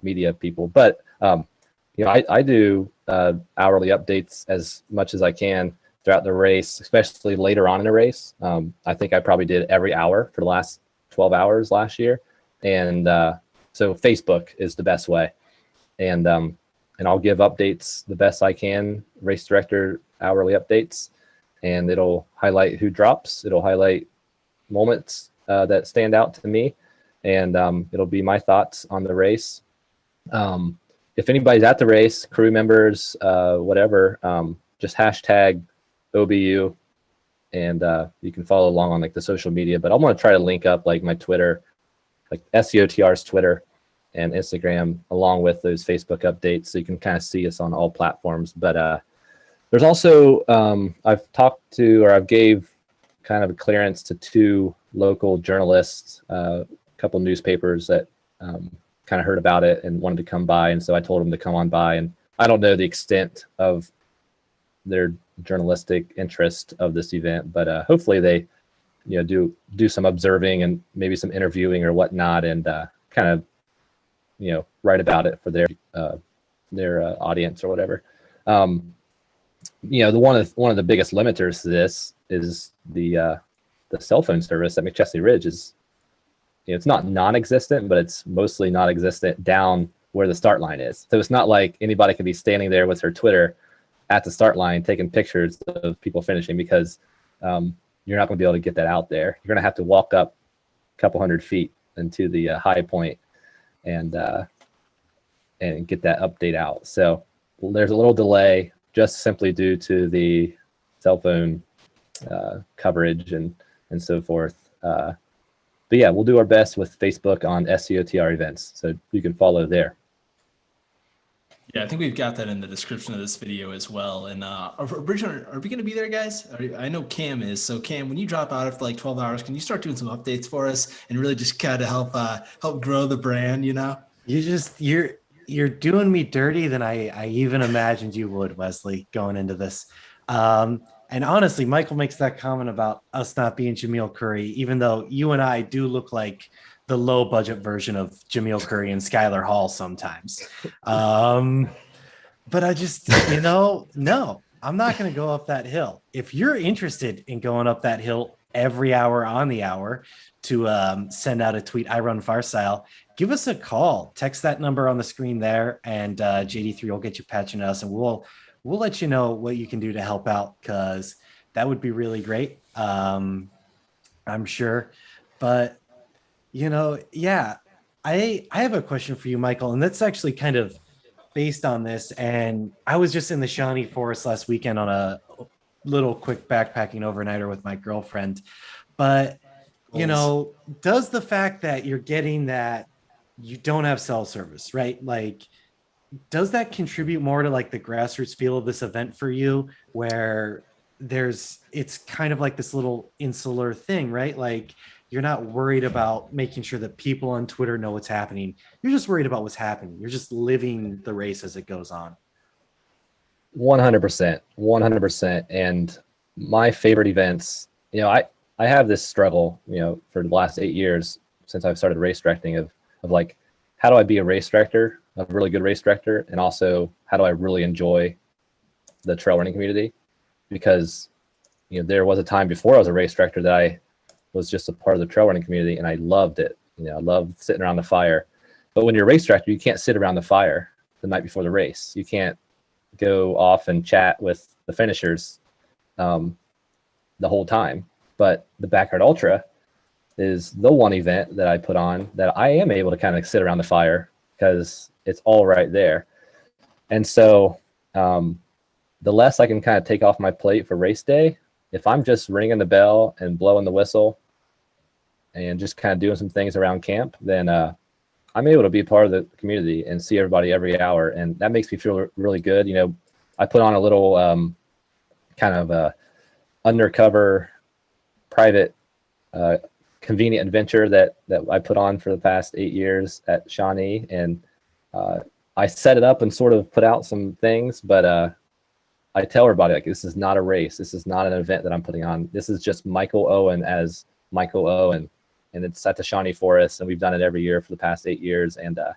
media people. But, I do hourly updates as much as I can throughout the race, especially later on in the race. I think I probably did every hour for the last 12 hours last year. And so Facebook is the best way. And I'll give updates the best I can, race director hourly updates, and it'll highlight who drops. It'll highlight moments that stand out to me, and it'll be my thoughts on the race. If anybody's at the race, crew members, whatever, just hashtag OBU, and you can follow along on the social media. But I'm going to try to link up my Twitter, SEOTR's Twitter and Instagram, along with those Facebook updates, so you can kind of see us on all platforms. But there's also I've gave kind of a clearance to 2 local journalists, a couple newspapers that kind of heard about it and wanted to come by, and so I told them to come on by. And I don't know the extent of their journalistic interest of this event, but hopefully they do some observing and maybe some interviewing or whatnot, and kind of write about it for their audience or whatever. One of the biggest limiters to this is the cell phone service at McChesney Ridge. Is it's not non-existent, but it's mostly non-existent down where the start line is. So it's not like anybody can be standing there with their Twitter at the start line taking pictures of people finishing, because you're not going to be able to get that out there. You're going to have to walk up a couple hundred feet into the high point and get that update out. So there's a little delay just simply due to the cell phone coverage and so forth. But yeah, we'll do our best with Facebook on SEOTR events, so you can follow there. Yeah, I think we've got that in the description of this video as well. And Bridget, are we going to be there, guys? I know Cam is. So Cam, when you drop out after 12 hours, can you start doing some updates for us and really just kind of help grow the brand? You're doing me dirty than I even imagined you would, Wesley, going into this. And honestly, Michael makes that comment about us not being Jamil Curry, even though you and I do look like the low budget version of Jamil Curry and Skylar Hall sometimes. But I just, no, I'm not going to go up that hill. If you're interested in going up that hill every hour on the hour to send out a tweet, I run Far Style, give us a call. Text that number on the screen there, and JD3 will get you patching us, and we'll let you know what you can do to help out, because that would be really great. I'm sure. But, yeah, I have a question for you, Michael, and that's actually kind of based on this. And I was just in the Shawnee Forest last weekend on a little quick backpacking overnighter with my girlfriend. But, does the fact that you're getting that you don't have cell service, right? Does that contribute more to the grassroots feel of this event for you, where it's kind of like this little insular thing, right? You're not worried about making sure that people on Twitter know what's happening. You're just worried about what's happening. You're just living the race as it goes on. 100%. And my favorite events, I have this struggle, for the last 8 years since I've started race directing of how do I be a race director, a really good race director, and also how do I really enjoy the trail running community? Because there was a time before I was a race director that I was just a part of the trail running community, and I loved it. I love sitting around the fire. But when you're a race director, you can't sit around the fire the night before the race. You can't go off and chat with the finishers the whole time. But the Backyard Ultra is the one event that I put on that I am able to kind of sit around the fire because it's all right there. And so the less I can kind of take off my plate for race day, if I'm just ringing the bell and blowing the whistle and just kind of doing some things around camp, then I'm able to be part of the community and see everybody every hour. And that makes me feel really good. I put on a little kind of undercover private convenient adventure that I put on for the past 8 years at Shawnee. And I set it up and sort of put out some things, but I tell everybody, like, this is not a race. This is not an event that I'm putting on. This is just Michael Owen as Michael Owen. And it's at the Shawnee Forest, and we've done it every year for the past 8 years. And I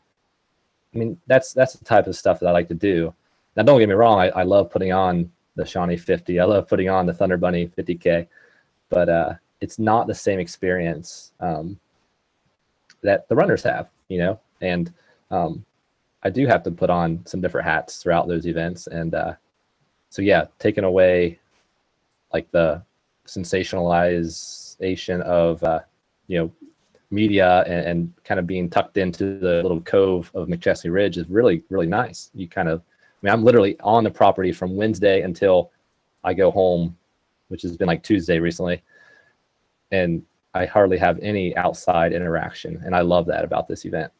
mean, that's the type of stuff that I like to do. Now, don't get me wrong. I love putting on the Shawnee 50. I love putting on the Thunder Bunny 50K, but it's not the same experience that the runners have, and I do have to put on some different hats throughout those events. And so, yeah, taking away like the sensationalization of, media and kind of being tucked into the little cove of McChesney Ridge is really, really nice. I'm literally on the property from Wednesday until I go home, which has been like Tuesday recently. And I hardly have any outside interaction. And I love that about this event.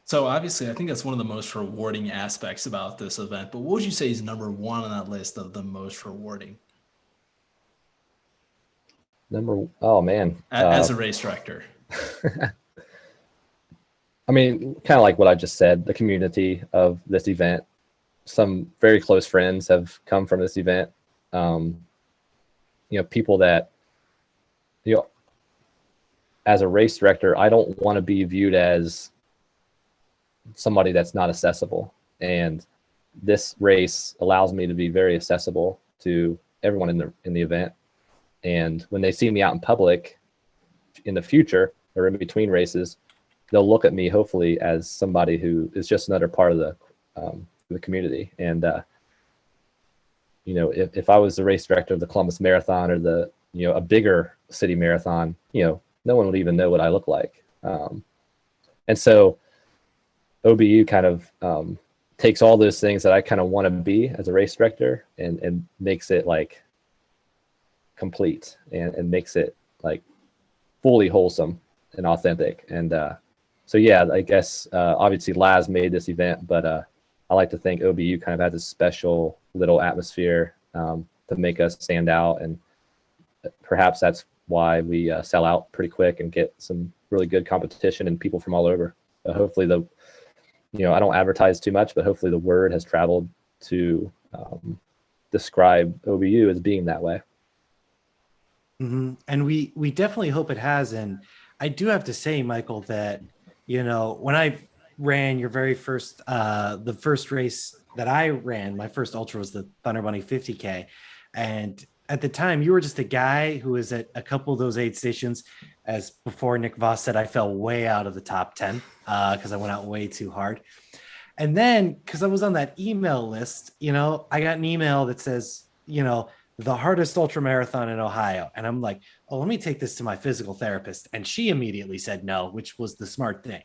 So obviously, I think that's one of the most rewarding aspects about this event. But what would you say is number one on that list of the most rewarding? Oh man. As a race director. I mean, kind of like what I just said, the community of this event. Some very close friends have come from this event. People that, as a race director, I don't want to be viewed as somebody that's not accessible. And this race allows me to be very accessible to everyone in the event. And when they see me out in public in the future or in between races, they'll look at me hopefully as somebody who is just another part of the community. And if I was the race director of the Columbus Marathon or a bigger city marathon, no one would even know what I look like. And so OBU kind of takes all those things that I kind of want to be as a race director and makes it like complete and makes it like fully wholesome and authentic. And so, yeah, I guess obviously Laz made this event, but I like to think OBU kind of has a special little atmosphere to make us stand out. And perhaps that's why we sell out pretty quick and get some really good competition and people from all over. Hopefully I don't advertise too much, but hopefully the word has traveled to describe OBU as being that way. Mm-hmm. And we definitely hope it has. And I do have to say, Michael, that, when I ran your very first, the first race that I ran, my first ultra was the Thunder Bunny 50K. And at the time, you were just a guy who was at a couple of those aid stations. As before Nick Voss said, I fell way out of the top 10 because I went out way too hard. And then because I was on that email list, I got an email that says, the hardest ultra marathon in Ohio. And I'm like, oh, let me take this to my physical therapist. And she immediately said no, which was the smart thing,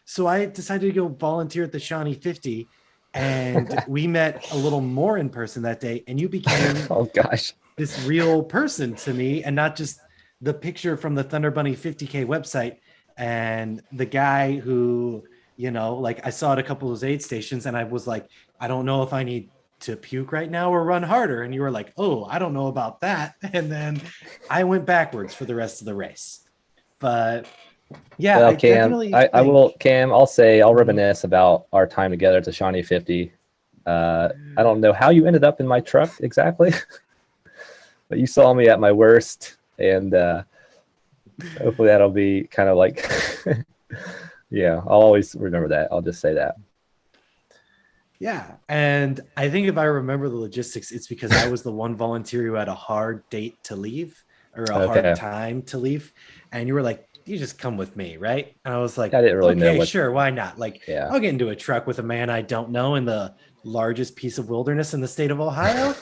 So I decided to go volunteer at the Shawnee 50. And we met a little more in person that day. And you became oh gosh, this real person to me, and not just the picture from the Thunder Bunny 50K website. And the guy who, I saw at a couple of those aid stations and I was like, I don't know if I need to puke right now or run harder. And you were like, oh, I don't know about that. And then I went backwards for the rest of the race. But yeah, well, I Cam, definitely I will, think- Cam, I'll reminisce about our time together at the Shawnee 50. I don't know how you ended up in my truck exactly, but you saw me at my worst, and hopefully that'll be kind of like, yeah, I'll always remember that. I'll just say that. Yeah. And I think if I remember the logistics, it's because I was the one volunteer who had a hard date to leave. or a Okay. hard time to leave. And you were like, you just come with me, right? And I was like, I didn't really know okay, what. sure, why not? Like, Yeah. I'll get into a truck with a man I don't know in the largest piece of wilderness in the state of Ohio.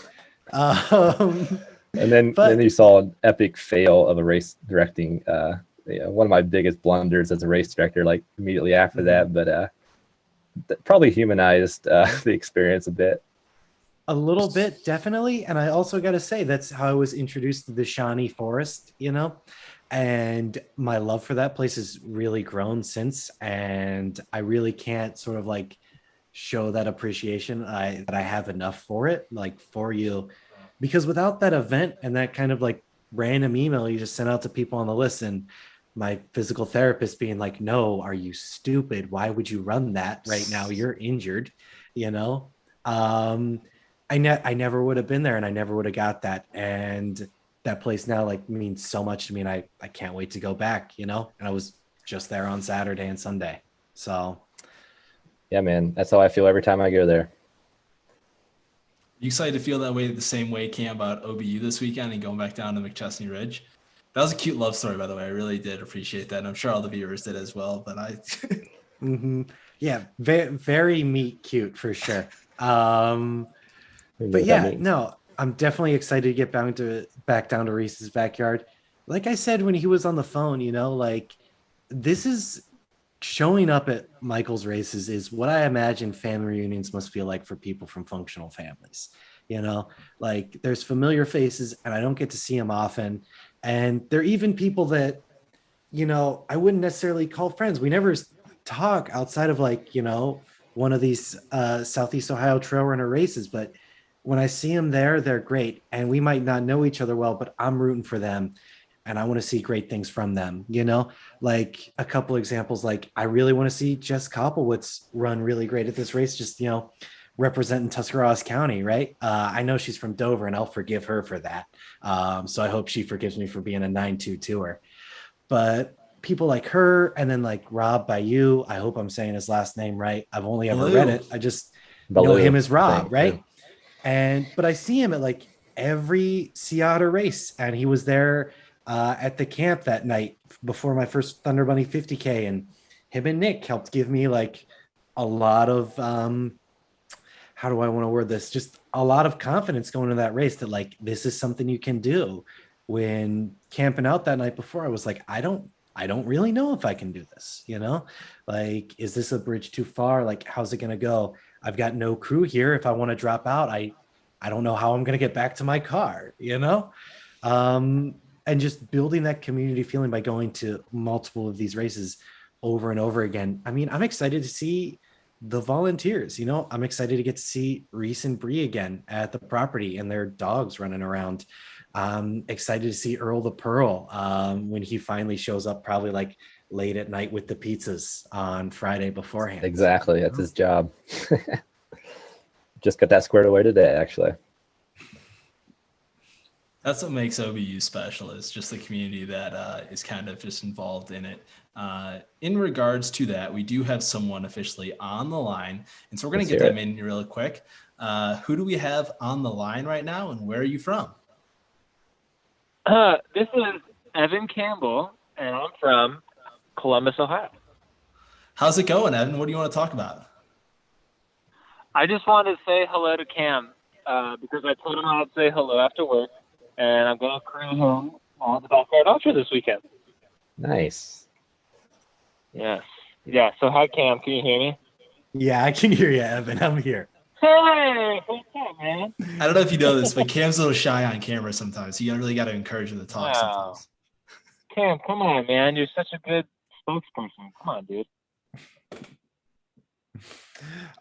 And then But you saw an epic fail of a race directing. One of my biggest blunders as a race director, like immediately after that, but probably humanized the experience a bit. a little bit, definitely. And I also got to say, that's how I was introduced to the Shawnee Forest, and my love for that place has really grown since. And I really can't sort of like show that appreciation that I have enough for it, like for you, because without that event and that kind of like random email you just sent out to people on the list, and my physical therapist being like, no, are you stupid? Why would you run that right now? You're injured, you know? Um, I never would have been there, and I never would have got that. And that place now like means so much to me, and I can't wait to go back, and I was just there on Saturday and Sunday. So Yeah, man, that's how I feel every time I go there. You excited to feel that way the same way, Cam, about OBU this weekend and going back down to McChesney Ridge? That was a cute love story, by the way. I really did appreciate that. And I'm sure all the viewers did as well. But yeah, very meet cute for sure. But What that yeah, means. no, I'm definitely excited to get back down to Rhys's backyard. Like I said when he was on the phone, like this is showing up at Michael's races is what I imagine family reunions must feel like for people from functional families. Like there's familiar faces, and I don't get to see them often. And there are even people that, I wouldn't necessarily call friends. We never talk outside of like, one of these Southeast Ohio trail runner races. But when I see them there, they're great. And we might not know each other well, but I'm rooting for them. And I want to see great things from them, like a couple examples. Like I really want to see Jess Koppelwitz run really great at this race, just, representing Tuscarawas County, right? I know she's from Dover, and I'll forgive her for that. So I hope she forgives me for being a 9-2 tour. But people like her, and then like Rob Bayou, I hope I'm saying his last name right. I've only ever read it. I just know him as Rob, right? But I see him at like every SEOTR race, and he was there at the camp that night before my first Thunder Bunny 50K, and him and Nick helped give me like a lot of how do I want to word this? Just a lot of confidence going into that race that like this is something you can do. When camping out that night before, I was like, I don't really know if I can do this, like, is this a bridge too far? Like, how's it going to go? I've got no crew here. If I want to drop out, I don't know how I'm going to get back to my car, and just building that community feeling by going to multiple of these races over and over again. I mean, I'm excited to see the volunteers, I'm excited to get to see Rhys and Bree again at the property and their dogs running around. I'm excited to see Earl the Pearl when he finally shows up, probably like late at night with the pizzas on Friday beforehand. Exactly. That's his job. Just got that squared away today, actually. that's what makes OBU special, is just the community that is kind of just involved in it. In regards to that, we do have someone officially on the line, and so we're going to get them in really quick. Who do we have on the line right now, and where are you from? This is Evan Campbell, and I'm from Columbus, Ohio. How's it going, Evan? What do you want to talk about? I just wanted to say hello to Cam because I told him I'd say hello after work, and I'm going to cruise home on the backyard ultra this weekend. Nice. Yes. Yeah, so hi, Cam. Can you hear me? Yeah, I can hear you, Evan. I'm here. Hey, what's up, man? I don't know if you know this, but Cam's a little shy on camera sometimes. You really got to encourage him to talk sometimes. Cam, come on, man. You're such a good spokesperson. Come on, dude.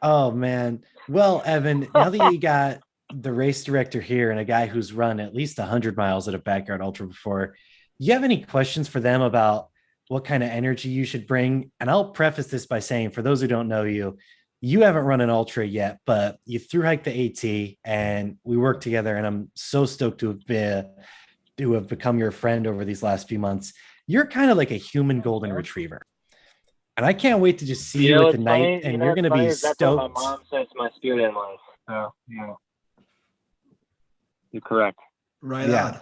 Oh, man. Well, Evan, now that you got the race director here and a guy who's run at least 100 miles at a backyard ultra before, you have any questions for them about what kind of energy you should bring? And I'll preface this by saying, for those who don't know you, you haven't run an ultra yet, but you through hiked the AT and we worked together, and I'm so stoked to have become your friend over these last few months. You're kind of like a human golden retriever. And I can't wait to just see you at the night, and you're going to be stoked. That's what my mom says my spirit in life. So, yeah. You're correct. Right on.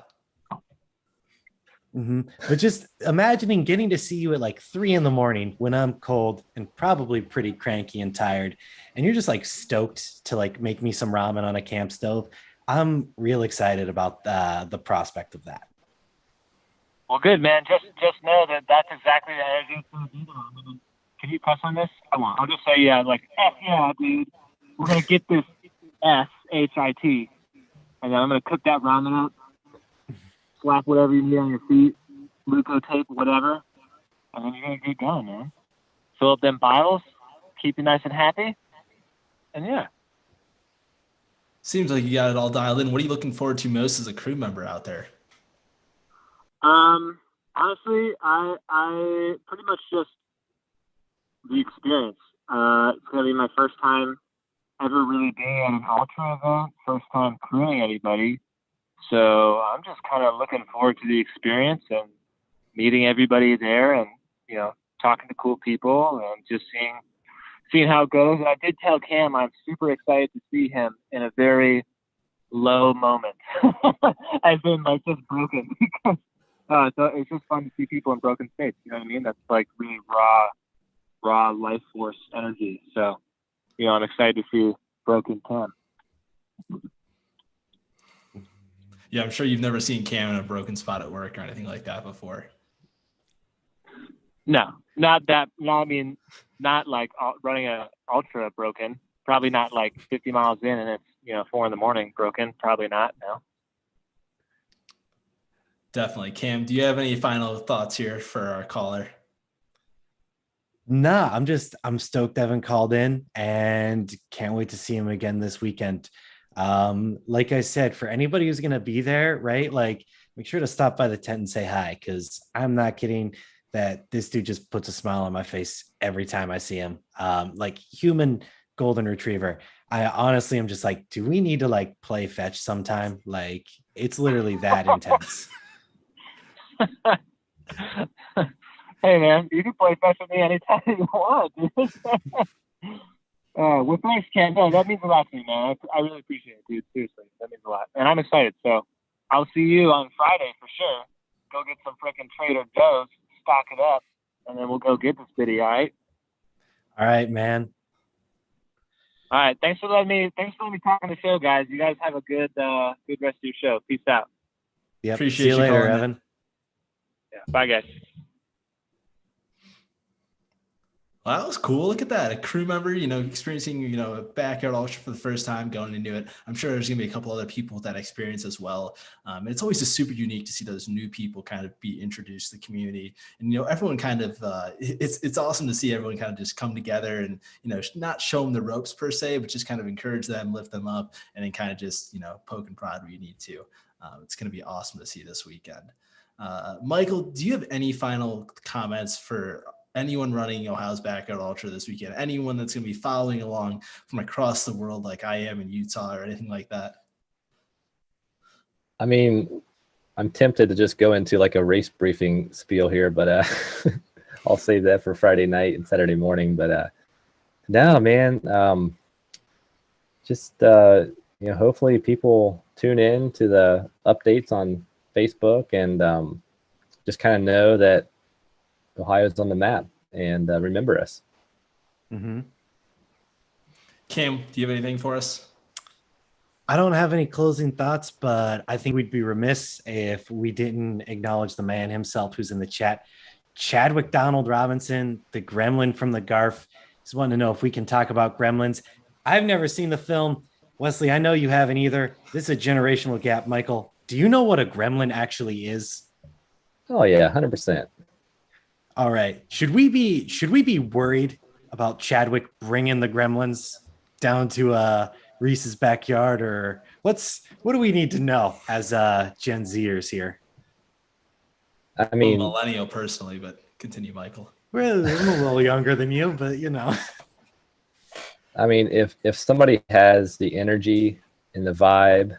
But just imagining getting to see you at like 3 a.m. when I'm cold and probably pretty cranky and tired, and you're just like stoked to like make me some ramen on a camp stove. I'm real excited about the prospect of that. Well, good, man. Just know that that's exactly the energy it's going to be there. I mean, can you press on this? Come on. I'll just say, yeah, like, F yeah, dude. We're going to get this SHIT. And then I'm going to cook that ramen up, slap whatever you need on your feet, Luco tape, whatever. And then you're going to get going, man. Fill up them bottles, keep you nice and happy. And yeah. Seems like you got it all dialed in. What are you looking forward to most as a crew member out there? Honestly, I pretty much just the experience. It's going to be my first time ever really being at an ultra event, first time crewing anybody. So I'm just kind of looking forward to the experience and meeting everybody there and, you know, talking to cool people and just seeing how it goes. And I did tell Cam I'm super excited to see him in a very low moment. I've been like just broken. So it's just fun to see people in broken states. You know what I mean? That's like really raw life force energy. So, you know, I'm excited to see broken Cam. Yeah, I'm sure you've never seen Cam in a broken spot at work or anything like that before. No, not that. No, I mean, not like running a ultra broken. Probably not like 50 miles in and it's, you know, 4 a.m. broken. Probably not. No. Definitely. Cam, do you have any final thoughts here for our caller? Nah, I'm stoked Evan called in and can't wait to see him again this weekend. Like I said, for anybody who's gonna be there, right? Like make sure to stop by the tent and say hi, because I'm not kidding that this dude just puts a smile on my face every time I see him. Like human golden retriever. I honestly am just like, do we need to like play fetch sometime? Like it's literally that intense. Hey man, you can play fetch with me anytime you want, dude. Well, thanks, Ken. No, that means a lot to me, man. I really appreciate it, dude. Seriously, that means a lot, and I'm excited. So I'll see you on Friday for sure. Go get some freaking Trader Joe's, stock it up, and then we'll go get this video. All right. All right, man. All right. Thanks for letting me talk on the show, guys. You guys have a good rest of your show. Peace out. Yep. Appreciate See you you later, calling in. Evan. Yeah. Bye, guys. Well, that was cool. Look at that. A crew member, you know, experiencing, you know, a backyard ultra for the first time, going into it. I'm sure there's going to be a couple other people with that experience as well. And it's always just super unique to see those new people kind of be introduced to the community. And, you know, everyone kind of, it's awesome to see everyone kind of just come together and, you know, not show them the ropes per se, but just kind of encourage them, lift them up, and then kind of just, you know, poke and prod where you need to. It's going to be awesome to see this weekend. Michael, do you have any final comments for anyone running Ohio's Backyard Ultra this weekend? Anyone that's going to be following along from across the world like I am in Utah or anything like that? I mean, I'm tempted to just go into like a race briefing spiel here, but I'll save that for Friday night and Saturday morning. But no, man, just you know, hopefully people tune in to the updates on Facebook and just kind of know that Ohio's on the map and remember us. Mm-hmm. Cam, do you have anything for us? I don't have any closing thoughts, but I think we'd be remiss if we didn't acknowledge the man himself who's in the chat. Chadwick Donald Robinson, the gremlin from the Garf. Just wanting to know if we can talk about gremlins. I've never seen the film. Wesley, I know you haven't either. This is a generational gap. Michael, do you know what a gremlin actually is? Oh yeah, 100%. All right. Should we be worried about Chadwick bringing the gremlins down to Rhys's backyard, or what do we need to know as Gen Zers here? I mean, I'm a millennial personally, but continue, Michael. Well, I'm a little younger than you, but you know. I mean, if somebody has the energy and the vibe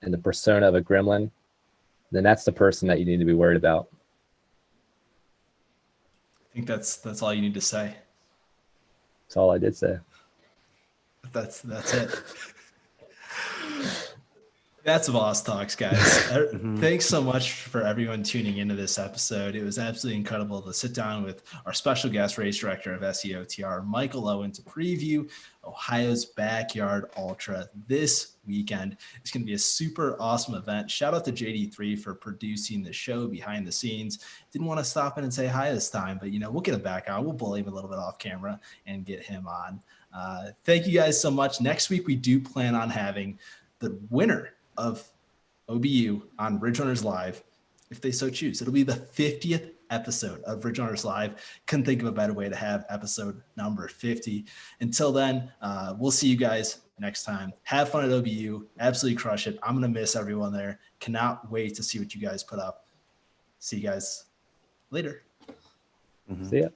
and the persona of a gremlin, then that's the person that you need to be worried about. I think that's all you need to say. That's all I did say. That's it. That's VOSS Talks, guys. Mhm. Thanks so much for everyone tuning into this episode. It was absolutely incredible to sit down with our special guest race director of SEOTR, Michael Owen, to preview Ohio's Backyard Ultra this weekend. It's going to be a super awesome event. Shout out to JD3 for producing the show behind the scenes. Didn't want to stop in and say hi this time, but we'll get him back on. We'll bully him a little bit off camera and get him on. Thank you guys so much. Next week, we do plan on having the winner of OBU on Ridge Runners Live, if they so choose. It'll be the 50th episode of Ridge Runners Live. Couldn't think of a better way to have episode number 50. Until then, we'll see you guys next time. Have fun at OBU. Absolutely crush it. I'm going to miss everyone there. Cannot wait to see what you guys put up. See you guys later. See ya.